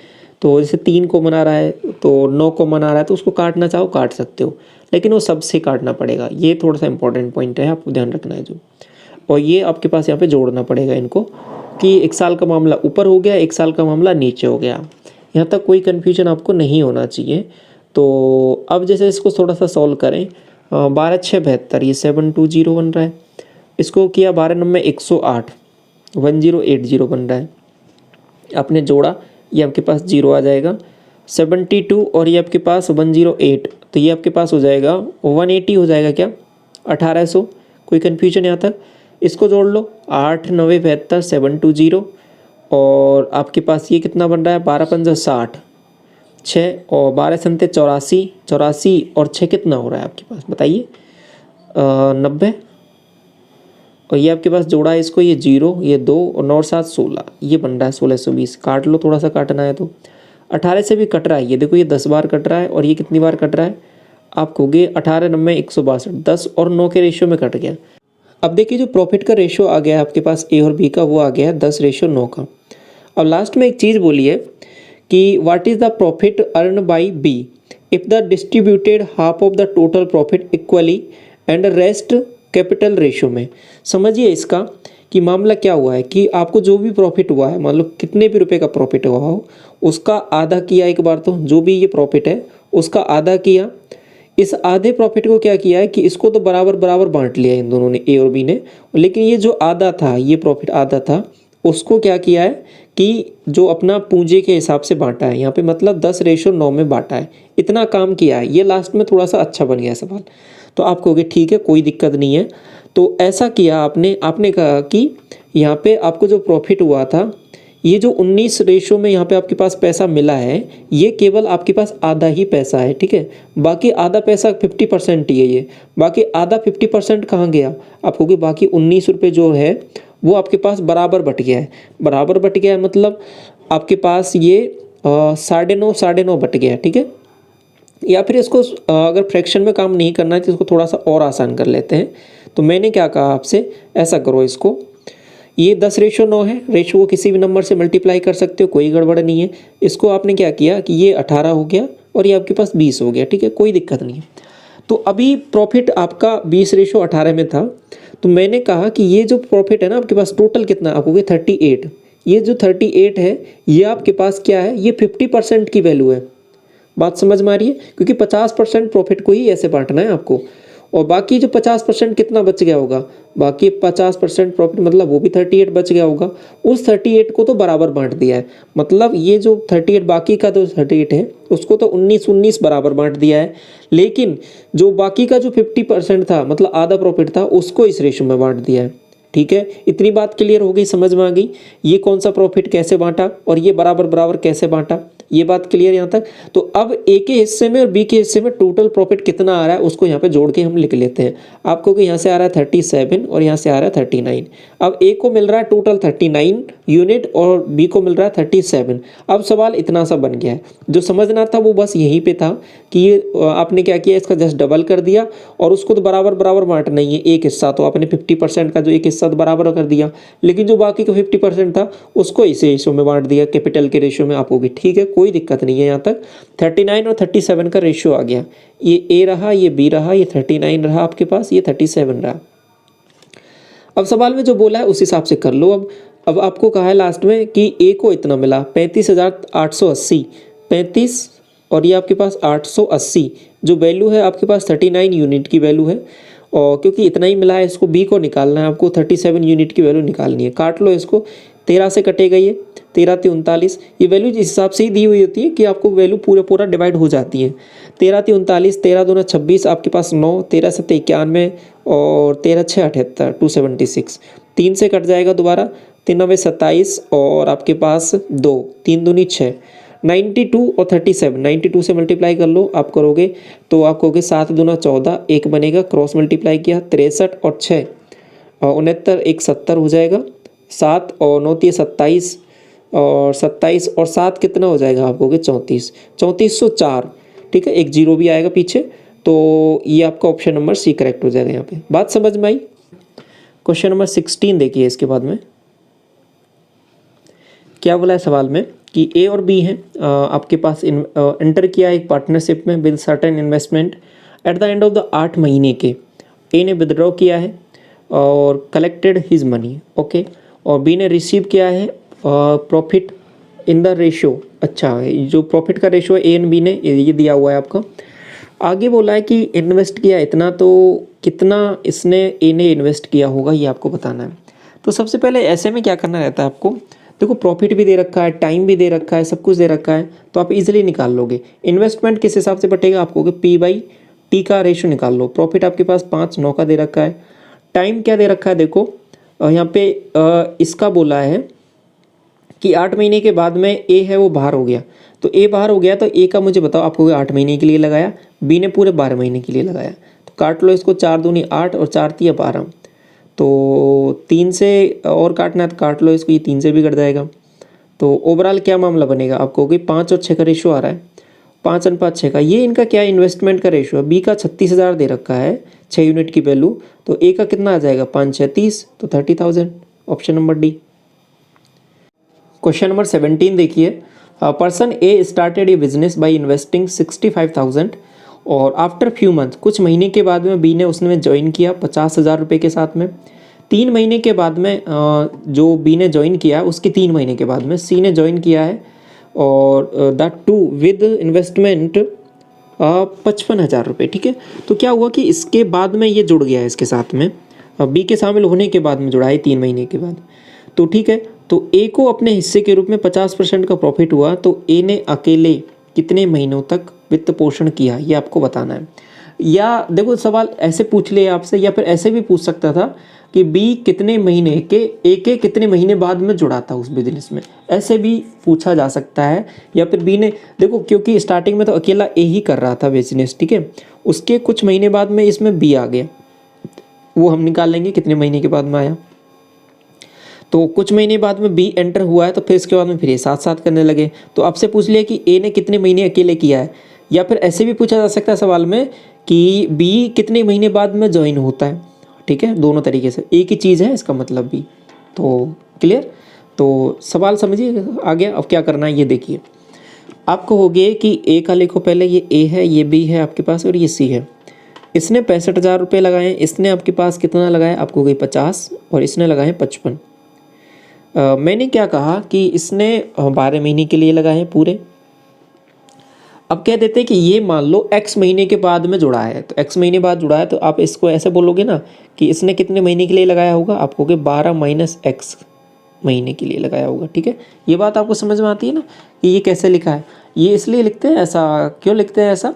तो जैसे 3 कॉमन आ रहा है तो 9 कॉमन आ रहा है, तो उसको काटना चाहो काट सकते हो, लेकिन वो सब से काटना पड़ेगा। ये थोड़ा सा इंपॉर्टेंट पॉइंट है, आपको ध्यान रखना है जो। और ये आपके पास यहाँ पे जोड़ना पड़ेगा इनको कि 1 साल का मामला ऊपर हो गया, 1 साल का मामला नीचे हो गया। यहाँ तक कोई कन्फ्यूजन आपको नहीं होना चाहिए। तो अब जैसे इसको थोड़ा सा सॉल्व करें, 12 6 72, ये 720 बन रहा है। इसको किया 12 नंबर 108, 1080 बन रहा है। आपने जोड़ा, ये आपके पास 0 आ जाएगा। 72 और ये आपके पास 108, तो ये आपके पास हो जाएगा 180 हो जाएगा क्या, 1800। कोई कन्फ्यूजन यहाँ तक, इसको जोड़ लो, 8 9 72 720, और आपके पास ये कितना बन रहा है, 12 5 60, 6 और 12 संते 84, 84 और 6 कितना हो रहा है आपके पास बताइए, 90, और ये आपके पास जोड़ा है इसको, ये 0, ये 2 और 9 और 7 16, ये बन रहा है 1620। काट लो, थोड़ा सा काटना है तो 18 से भी कट रहा है, ये देखो ये 10 बार कट रहा है और ये कितनी बार कट रहा है, आप कहोगे 18 9 162, 10 और 9 के रेशियो में कट गया। अब देखिए जो प्रॉफिट का रेशियो आ गया है आपके पास ए और बी का, वो आ गया है 10:9 का। अब लास्ट में एक चीज़ बोली है कि what is the profit earn by B if the distributed half of the total profit equally and rest capital ratio में। समझिए इसका कि मामला क्या हुआ है कि आपको जो भी प्रॉफिट हुआ है, मान लो कितने भी रुपए का प्रॉफिट हुआ हो, उसका आधा किया एक बार, तो जो भी ये प्रॉफिट है उसका आधा किया। इस आधे प्रॉफिट को क्या किया है कि इसको तो बराबर बराबर बांट लिया इन दोनों ने, ए और बी ने, लेकिन ये जो आधा था, ये प्रॉफिट आधा था, उसको क्या किया है कि जो अपना पूंजी के हिसाब से बांटा है, यहाँ पे मतलब 10:9 में बांटा है, इतना काम किया है। ये लास्ट में थोड़ा सा अच्छा बन गया सवाल, तो आप कहोगे ठीक है कोई दिक्कत नहीं है। तो ऐसा किया आपने कहा कि यहाँ पे आपको जो प्रॉफिट हुआ था, ये जो 19 रेशो में यहाँ पे आपके पास पैसा मिला है, ये केवल आपके पास आधा ही पैसा है, ठीक है। बाकी आधा पैसा 50% ही है ये, बाकी आधा 50% कहाँ गया, आप कहोगे बाकी 19 रुपये जो है वो आपके पास बराबर बट गया है। बराबर बट गया है मतलब आपके पास ये 9.5 बट गया है, ठीक है। या फिर इसको अगर फ्रैक्शन में काम नहीं करना है तो इसको थोड़ा सा और आसान कर लेते हैं। तो मैंने क्या कहा आपसे, ऐसा करो, इसको ये 10:9 है, रेशो को किसी भी नंबर से मल्टीप्लाई कर सकते हो, कोई गड़बड़ नहीं है। इसको आपने क्या किया कि ये 18 हो गया और ये आपके पास 20 हो गया, ठीक है, कोई दिक्कत नहीं है। तो अभी प्रॉफिट आपका 20:18 में था, तो मैंने कहा कि ये जो प्रॉफिट है ना आपके पास टोटल कितना, आप कहोगे 38। ये जो 38 है ये आपके पास क्या है, ये 50% की वैल्यू है। बात समझ में आ रही है, क्योंकि 50% प्रॉफिट को ही ऐसे बांटना है आपको। और बाकी जो 50% कितना बच गया होगा, बाकी 50% प्रॉफिट मतलब वो भी 38 बच गया होगा, उस 38 को तो बराबर बांट दिया है। मतलब ये जो 38 बाकी का जो 38 है उसको तो 19 बराबर बांट दिया है, लेकिन जो बाकी का जो 50% था मतलब आधा प्रॉफिट था, उसको इस रेशो में बांट दिया है। ठीक है, इतनी बात क्लियर हो गई, समझ में आ गई ये कौन सा प्रॉफिट कैसे बांटा और ये बराबर बराबर कैसे बांटा, ये बात क्लियर यहाँ तक। तो अब ए के हिस्से में और बी के हिस्से में टोटल प्रॉफिट कितना आ रहा है उसको यहाँ पे जोड़ के हम लिख लेते हैं। आपको कि यहाँ से आ रहा है 37 और यहाँ से आ रहा है 39। अब ए को मिल रहा है टोटल 39 यूनिट और बी को मिल रहा है 37। अब सवाल इतना सा बन गया है, जो समझना था वो बस यहीं पे था कि ये आपने क्या किया, इसका जस्ट डबल कर दिया और उसको तो बराबर बराबर बांटना ही है। एक हिस्सा तो आपने 50% का जो एक हिस्सा तो बराबर कर दिया, लेकिन जो बाकी का 50% था उसको इसी रेशियो में बांट दिया, कैपिटल के रेशियो में। आपको भी ठीक है, कोई दिक्कत नहीं है। यहाँ तक 39 और 37 का रेशियो आ गया, ये ए रहा, ये बी रहा, ये 39 रहा आपके पास, ये 37 रहा। अब सवाल में जो बोला है उस हिसाब से कर लो। अब आपको कहा है लास्ट में कि ए को इतना मिला 35,880, 35 और ये आपके पास 880 जो वैल्यू है आपके पास 39 यूनिट की वैल्यू है, और क्योंकि इतना ही मिला है इसको बी को निकालना है, आपको 37 यूनिट की वैल्यू निकालनी है। काट लो इसको, 13 से कटेगा ये, 13 × 39, ये वैल्यू जिस हिसाब से ही दी हुई होती है कि आपको वैल्यू पूरा डिवाइड हो जाती है। 13 × 39, 13 दूना 26, आपके पास 9, 13 × 7 91 और 13 × 6 78, 276। 3 से कट जाएगा दोबारा, 3 × 9 27 और आपके पास 2, 3 दूनी 6, 92 और 37, 92 से मल्टीप्लाई कर लो आप करोगे तो आप कहोगे 7 दूना 14, एक बनेगा, क्रॉस मल्टीप्लाई किया 63 और 6 69, एक 70 हो जाएगा, 7 और 9 27 और 27 और 7 कितना हो जाएगा, आप कहोगे 34, 3404। ठीक है, एक जीरो भी आएगा पीछे, तो ये आपका ऑप्शन नंबर सी करेक्ट हो जाएगा। यहाँ पे बात समझ में आई। क्वेश्चन नंबर 16 देखिए, इसके बाद में क्या बोला है सवाल में कि ए और बी हैं, आपके पास एंटर किया एक पार्टनरशिप में with certain investment. Eight the end of the 8 महीने के ए ने विदड्रॉ किया है और कलेक्टेड हिज मनी, ओके, और बी ने रिसीव किया है प्रॉफिट इन द रेशियो। अच्छा, जो प्रॉफिट का रेशियो है ए एंड बी ने ये दिया हुआ है आपका। आगे बोला है कि इन्वेस्ट किया इतना, तो कितना इसने ए ने इन्वेस्ट किया होगा ये आपको बताना है। तो सबसे पहले ऐसे में क्या करना रहता है आपको, देखो प्रॉफिट भी दे रखा है, टाइम भी दे रखा है, सब कुछ दे रखा है, तो आप इजीली निकाल लोगे। इन्वेस्टमेंट किस हिसाब से बटेगा, आपको P/T का रेशियो निकाल लो। प्रॉफिट आपके पास 5 9 का दे रखा है, टाइम क्या दे रखा है, देखो यहाँ पे इसका बोला है कि 8 महीने के बाद में ए है वो बाहर हो गया, तो ए बाहर हो गया तो ए का मुझे बताओ, आपको 8 महीने के लिए लगाया, बी ने पूरे 12 महीने के लिए लगाया। तो काट लो इसको, 4 दूनी 8 और 4 तिया 12, तो 3 से और काटना है तो काट लो इसको, ये 3 से भी कट जाएगा। तो ओवरऑल क्या मामला बनेगा, आपको कि 5 और 6 का रेशियो आ रहा है, 5:6 का। ये इनका क्या इन्वेस्टमेंट का रेशियो है, बी का 36,000 दे रखा है 6 यूनिट की वैल्यू, तो ए का कितना आ जाएगा 5 6 30, तो 30,000, option number D. Question number 17 देखिए, person A started A business by investing 65,000 और आफ्टर फ्यू मंथ, कुछ महीने के बाद में बी ने उसने ज्वाइन किया 50,000 रुपये के साथ में। 3 महीने के बाद में जो बी ने ज्वाइन किया उसके 3 महीने के बाद में सी ने ज्वाइन किया है, और दैट टू विद इन्वेस्टमेंट 55,000 रुपये। ठीक है, तो क्या हुआ कि इसके बाद में ये जुड़ गया है इसके साथ में, बी के शामिल होने के बाद में जुड़ा है 3 महीने के बाद। तो ठीक है, तो ए को अपने हिस्से के रूप में 50% का प्रॉफिट हुआ, तो ए ने अकेले कितने महीनों तक वित्त पोषण किया, ये आपको बताना है। या देखो सवाल ऐसे पूछ ले आपसे, या फिर ऐसे भी पूछ सकता था कि बी कितने महीने के ए के कितने महीने बाद में जुड़ा था उस बिजनेस में, ऐसे भी पूछा जा सकता है। या फिर बी ने, देखो क्योंकि स्टार्टिंग में तो अकेला ए ही कर रहा था बिजनेस, ठीक है, उसके कुछ महीने बाद में इसमें बी आ गया, वो हम निकाल लेंगे कितने महीने के बाद में आया। तो कुछ महीने बाद में बी एंटर हुआ है, तो फिर इसके बाद में फिर ये साथ साथ करने लगे। तो आपसे पूछ लिया कि ए ने कितने महीने अकेले किया है, या फिर ऐसे भी पूछा जा सकता है सवाल में कि बी कितने महीने बाद में ज्वाइन होता है। ठीक है, दोनों तरीके से एक ही चीज़ है इसका मतलब भी। तो क्लियर, तो सवाल समझिए आ गया। अब क्या करना है ये देखिए, आपको हो गया कि ए का लिखो पहले, ये ए है, ये बी है आपके पास, और ये सी है। इसने 65,000 रुपये लगाए, इसने आपके पास कितना लगाया, आपको गई 50, और इसने लगाए 55। मैंने क्या कहा कि इसने 12 महीने के लिए लगाए पूरे। अब कह देते हैं कि ये मान लो x महीने के बाद में जुड़ा है, तो x महीने बाद जुड़ा है, तो आप इसको ऐसे बोलोगे ना कि इसने कितने महीने के लिए लगाया होगा, आप कहोगे 12 माइनस x महीने के लिए लगाया होगा। ठीक है, ये बात आपको समझ में आती है ना कि ये कैसे लिखा है। ये इसलिए लिखते हैं ऐसा, क्यों लिखते हैं ऐसा,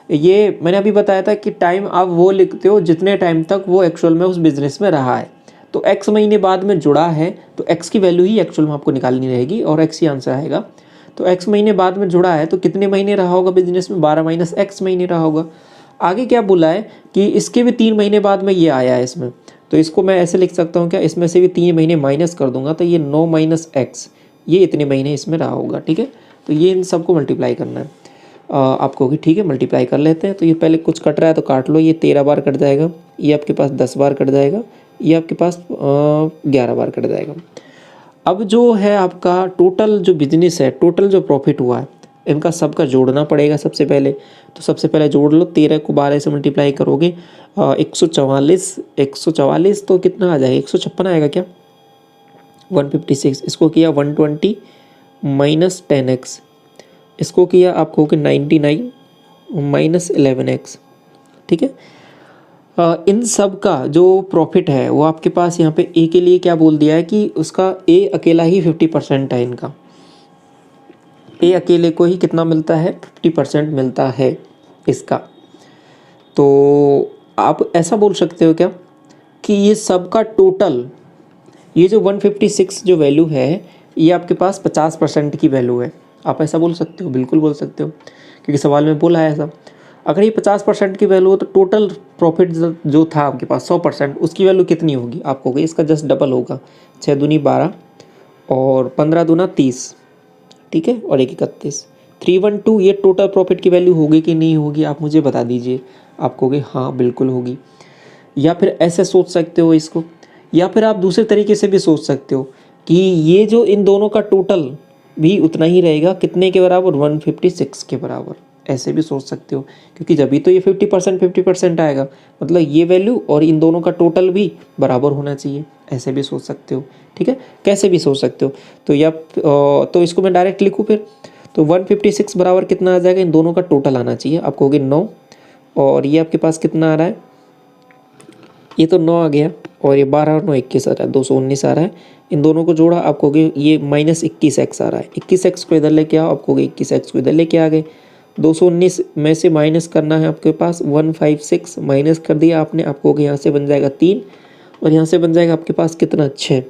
ये मैंने अभी बताया था कि टाइम आप वो लिखते हो जितने टाइम तक वो एक्चुअल में उस बिजनेस में रहा है। तो x महीने बाद में जुड़ा है, तो x की वैल्यू ही एक्चुअल में आपको निकालनी रहेगी, और x ही आंसर आएगा। तो x महीने बाद में जुड़ा है, तो कितने महीने रहा होगा बिजनेस में, 12 माइनस x महीने रहा होगा। आगे क्या बोला है कि इसके भी 3 महीने बाद में ये आया है इसमें, तो इसको मैं ऐसे लिख सकता हूँ क्या, इसमें से भी 3 महीने माइनस कर दूंगा, तो ये 9 माइनस x, ये इतने महीने इसमें रहा होगा। ठीक है, तो ये इन सबको मल्टीप्लाई करना है आपको कि ठीक है, मल्टीप्लाई कर लेते हैं। तो ये पहले कुछ कट रहा है तो काट लो, ये 13 बार कट जाएगा, ये आपके पास 10 बार कट जाएगा, ये आपके पास 11 बार कट जाएगा। अब जो है आपका टोटल जो बिजनेस है, टोटल जो प्रॉफिट हुआ है, इनका सबका जोड़ना पड़ेगा सबसे पहले। तो सबसे पहले जोड़ लो, 13 को 12 से मल्टीप्लाई करोगे 144 तो कितना आ जाएगा, 156 आएगा क्या, 156। इसको किया 120 माइनस 10x, इसको किया आपको कि 99 माइनस 11x। ठीक है, इन सब का जो प्रॉफिट है वो आपके पास यहाँ पे ए के लिए क्या बोल दिया है कि उसका ए अकेला ही 50% है इनका, ए अकेले को ही कितना मिलता है, 50% मिलता है इसका। तो आप ऐसा बोल सकते हो क्या कि ये सब का टोटल, ये जो 156 जो वैल्यू है, ये आपके पास 50% की वैल्यू है। आप ऐसा बोल सकते हो, बिल्कुल बोल सकते हो, क्योंकि सवाल में बोला है ऐसा। अगर ये 50% की वैल्यू हो तो टोटल प्रॉफिट जो था आपके पास 100%, उसकी वैल्यू कितनी होगी, आपको होगी इसका जस्ट डबल होगा, 6 दूनी 12 और 15 दूना 30। ठीक है, और 1 31, 312, ये टोटल प्रॉफिट की वैल्यू होगी कि नहीं होगी, आप मुझे बता दीजिए। आप कहोगे हाँ बिल्कुल होगी। या फिर ऐसे सोच सकते हो इसको, या फिर आप दूसरे तरीके से भी सोच सकते हो कि ये जो इन दोनों का टोटल भी उतना ही रहेगा, कितने के बराबर, 156 के बराबर। ऐसे भी सोच सकते हो, क्योंकि जब भी तो ये 50% आएगा, मतलब ये वैल्यू और इन दोनों का टोटल भी बराबर होना चाहिए। ऐसे भी सोच सकते हो, ठीक है, कैसे भी सोच सकते हो। तो या तो इसको मैं डायरेक्ट लिखूँ फिर, तो 156 बराबर कितना आ जाएगा, इन दोनों का टोटल आना चाहिए। आप कहोगे 9, और ये आपके पास कितना आ रहा है, ये तो 9 आ गया, और ये 12 और 9 21 आ रहा है, 219 आ रहा है। इन दोनों को जोड़ा, आप कहोगे ये माइनस 21x आ रहा है। 21x को इधर लेके आओ, आप कहोगे 21x को इधर लेके आ गए। 219 में से माइनस करना है आपके पास, 156 माइनस कर दिया आपने, आपको यहाँ से बन जाएगा 3, और यहाँ से बन जाएगा आपके पास कितना, 6।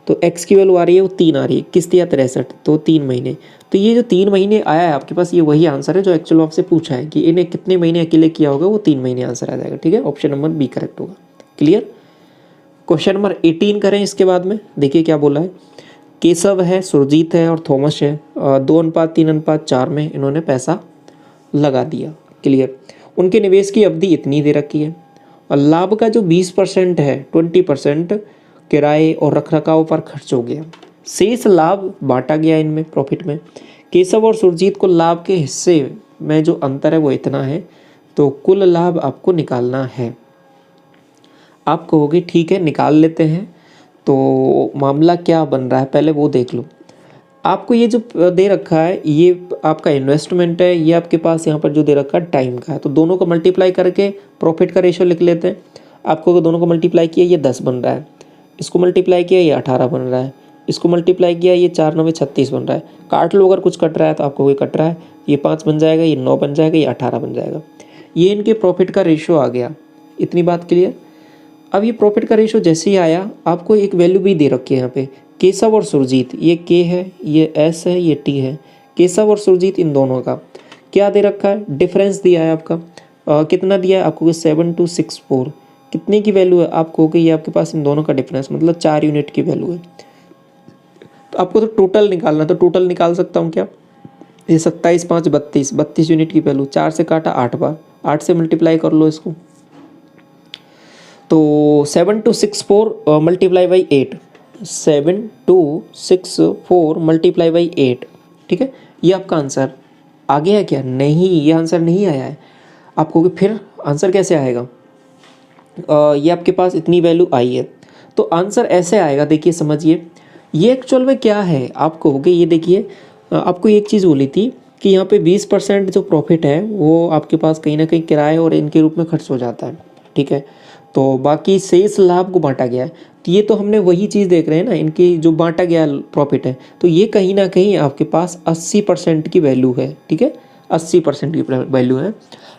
तो x की वैल्यू आ रही है वो 3 आ रही है, किस दिया 63, तो 3 महीने। तो ये जो 3 महीने आया है आपके पास, ये वही आंसर है जो एक्चुअल आपसे पूछा है कि इन्हें कितने महीने अकेले किया होगा, वो 3 महीने आंसर आ जाएगा। ठीक है, ऑप्शन नंबर बी करेक्ट होगा। क्लियर। क्वेश्चन नंबर 18 करें इसके बाद में। देखिए क्या बोला है, केशव है, सुरजीत है और थॉमस है, 2:3:4 में इन्होंने पैसा लगा दिया। क्लियर। उनके निवेश की अवधि इतनी दे रखी है और लाभ का जो 20% है, 20% किराए और रखरखाव पर खर्च हो गया। शेष लाभ बांटा गया इनमें प्रॉफिट में। केशव और सुरजीत को लाभ के हिस्से में जो अंतर है वो इतना है, तो कुल लाभ आपको निकालना है। आप कहोगे ठीक है निकाल लेते हैं, तो मामला क्या बन रहा है पहले वो देख लो। आपको ये जो दे रखा है ये आपका इन्वेस्टमेंट है, ये आपके पास यहाँ पर जो दे रखा है टाइम का है, तो दोनों को मल्टीप्लाई करके प्रॉफिट का रेशो लिख लेते हैं। आपको दोनों को मल्टीप्लाई किया ये 10 बन रहा है, इसको मल्टीप्लाई किया ये 18 बन रहा है, इसको मल्टीप्लाई किया ये 4×9=36 बन रहा है। काट लो, अगर कुछ कट रहा है तो आपको कोई कट रहा है, ये 5 बन जाएगा, ये 9 बन जाएगा, ये 18 बन जाएगा। ये इनके प्रॉफिट का रेशो आ गया। इतनी बात क्लियर। अब ये प्रॉफिट का रेशो जैसे ही आया, आपको एक वैल्यू भी दे रखी है यहाँ पे, केशव और सुरजीत, ये के है, ये एस है, ये टी है। केशव और सुरजीत इन दोनों का क्या दे रखा है, डिफरेंस दिया है आपका। कितना दिया है आपको, 7264। कितने की वैल्यू है आपको कि ये आपके पास इन दोनों का डिफरेंस, मतलब 4 यूनिट की वैल्यू है। तो आपको तो टोटल निकालना, तो टोटल निकाल सकता हूँ क्या, ये 27×5=32, 32 यूनिट की वैल्यू। 4 से काटा 8 बार, 8 से मल्टीप्लाई कर लो इसको, तो 7264 मल्टीप्लाई बाई 8, 7264 मल्टीप्लाई बाई 8। ठीक है, ये आपका आंसर आ गया है क्या, नहीं ये आंसर नहीं आया है। आपको फिर आंसर कैसे आएगा, ये आपके पास इतनी वैल्यू आई है, तो आंसर ऐसे आएगा। देखिए समझिए, ये एक्चुअल में क्या है आप कहोगे, ये देखिए आपको एक चीज़ बोली थी कि यहाँ पे 20% जो प्रॉफिट है वो आपके पास कहीं ना कहीं किराए और इनके रूप में खर्च हो जाता है। ठीक है, तो बाकी शेष लाभ को बांटा गया है, तो ये तो हमने वही चीज़ देख रहे हैं ना, इनकी जो बांटा गया प्रॉफिट है, तो ये कहीं ना कहीं आपके पास 80% की वैल्यू है। ठीक है, 80% की वैल्यू है।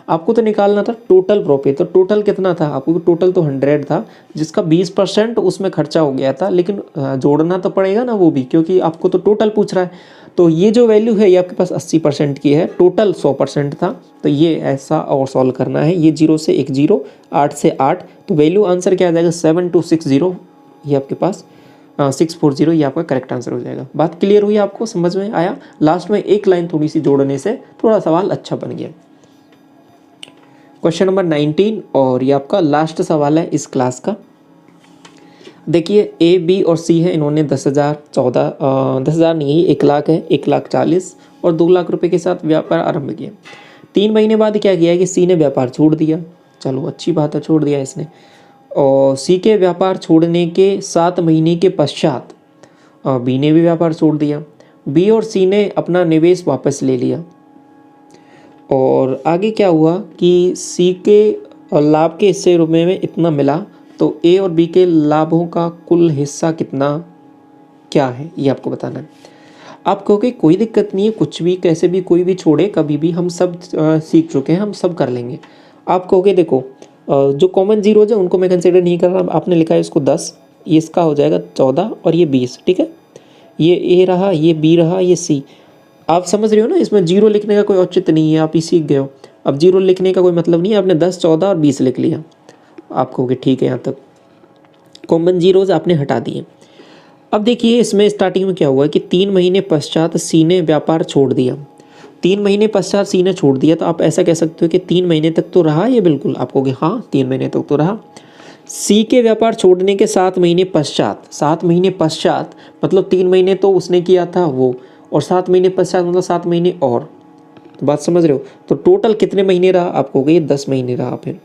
आपको तो निकालना था टोटल प्रॉफिट, तो टोटल कितना था आपको, टोटल तो 100 था, जिसका 20% उसमें खर्चा हो गया था, लेकिन जोड़ना तो पड़ेगा ना वो भी, क्योंकि आपको तो टोटल पूछ रहा है। तो ये जो वैल्यू है ये आपके पास 80% की है, टोटल 100% था, तो ये ऐसा और सॉल्व करना है। ये 0 से 1 0, 8 से 8, तो वैल्यू आंसर क्या आ जाएगा 7260, ये आपके पास 640, ये आपका करेक्ट आंसर हो जाएगा। बात क्लियर हुई, आपको समझ में आया। लास्ट में एक लाइन थोड़ी सी जोड़ने से थोड़ा सवाल अच्छा बन गया। क्वेश्चन नंबर 19, और ये आपका लास्ट सवाल है इस क्लास का। देखिए ए, बी और सी है, इन्होंने 10,000, 10,000 नहीं 1 लाख है, 1,40,000 और 2 लाख रुपए के साथ व्यापार आरंभ किया। 3 महीने बाद क्या किया है कि सी ने व्यापार छोड़ दिया। चलो अच्छी बात है, छोड़ दिया इसने। और सी के व्यापार छोड़ने के 7 महीने के पश्चात बी ने भी व्यापार छोड़ दिया। बी और सी ने अपना निवेश वापस ले लिया। और आगे क्या हुआ कि सी के लाभ के हिस्से रुपये में इतना मिला, तो ए और बी के लाभों का कुल हिस्सा कितना क्या है ये आपको बताना है। आप कहोगे कोई दिक्कत नहीं है, कुछ भी कैसे भी कोई भी छोड़े कभी भी, हम सब सीख चुके हैं, हम सब कर लेंगे। आप कहोगे देखो जो कॉमन जीरोज है उनको मैं कंसिडर नहीं कर रहा, आपने लिखा है इसको 10, ये इसका हो जाएगा 14 और ये 20। ठीक है, ये ए रहा, ये बी रहा, ये सी। आप समझ रहे हो ना, इसमें जीरो लिखने का कोई औचित्य नहीं है, आप ही सीख गए हो। अब जीरो लिखने का कोई मतलब नहीं है, आपने 10, 14 और 20 लिख लिया। आप कहोगे ठीक है, यहाँ तक कॉमन जीरोज आपने हटा दिए। अब देखिए इसमें स्टार्टिंग में क्या हुआ कि 3 महीने पश्चात सी ने व्यापार छोड़ दिया। 3 महीने पश्चात सी ने छोड़ दिया, तो आप ऐसा कह सकते हो कि 3 महीने तक तो रहा ये, बिल्कुल आप कहोगे हाँ 3 महीने तक तो रहा। सी के व्यापार छोड़ने के 7 महीने पश्चात, 7 महीने पश्चात मतलब 3 महीने तो उसने किया था वो, और 7 महीने पश्चात मतलब 7 महीने और, तो बात समझ रहे हो। तो टोटल कितने महीने रहा, आप कहोगे ये 10 महीने रहा। फिर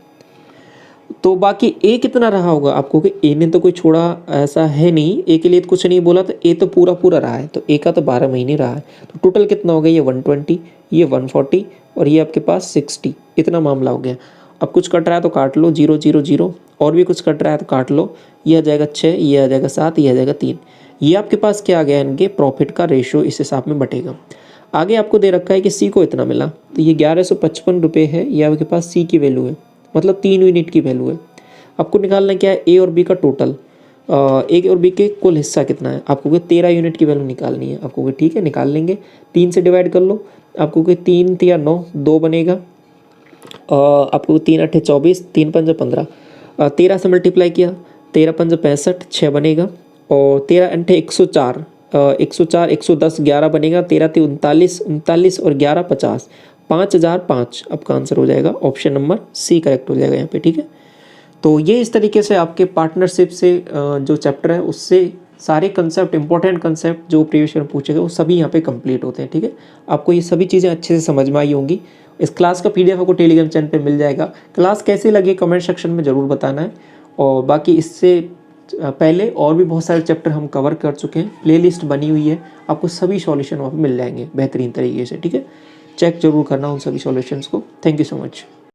तो बाकी ए कितना रहा होगा, आपको कि ए ने तो कोई छोड़ा ऐसा है नहीं, ए के लिए तो कुछ नहीं बोला, तो ए तो पूरा पूरा रहा है, तो ए का तो 12 महीने रहा है। तो टोटल कितना हो गया, ये 120, ये 140 और ये आपके पास 60, इतना मामला हो गया। अब कुछ कट रहा है तो काट लो, 0 0 0, और भी कुछ कट रहा है तो काट लो, ये आ जाएगा 6, ये आ जाएगा 7, ये आ जाएगा 3। ये आपके पास क्या आ गया, इनके प्रॉफिट का रेशो इस हिसाब में बटेगा। आगे आपको दे रखा है कि सी को इतना मिला, तो ये 1155 रुपये है, ये आपके पास सी की वैल्यू है, मतलब 3 यूनिट की वैल्यू है। आपको निकालना क्या है, ए और बी का टोटल, ए और बी के कुल हिस्सा कितना है, आपको 13 यूनिट की वैल्यू निकालनी है। आपको ठीक है निकाल लेंगे, 3 से डिवाइड कर लो, आपको 3 या 9 2 बनेगा, आपको 3 8 24, 3 5 15, 13 से मल्टीप्लाई किया 13 पंजे 65, 6 बनेगा। और 13 अंठे 104, 104 110 11 बनेगा। 13 × 39, 39 और 11 50, 5005 आपका आंसर हो जाएगा। ऑप्शन नंबर सी करेक्ट हो जाएगा यहाँ पे, ठीक है। तो ये इस तरीके से आपके पार्टनरशिप से जो चैप्टर है उससे सारे कंसेप्ट, इंपॉर्टेंट कंसेप्ट जो प्रीवियस ईयर में पूछे गए वो सभी यहाँ पे कंप्लीट होते हैं, ठीक है। आपको ये सभी चीज़ें अच्छे से समझ में आई होंगी। इस क्लास का पीडीएफ आपको टेलीग्राम चैनल पे मिल जाएगा। क्लास कैसी लगी कमेंट सेक्शन में ज़रूर बताना है। और बाकी इससे पहले और भी बहुत सारे चैप्टर हम कवर कर चुके हैं, प्लेलिस्ट बनी हुई है, आपको सभी सॉल्यूशन वहाँ पर मिल जाएंगे बेहतरीन तरीके से, ठीक है। चेक जरूर करना उन सभी सॉल्यूशंस को। Thank you so much.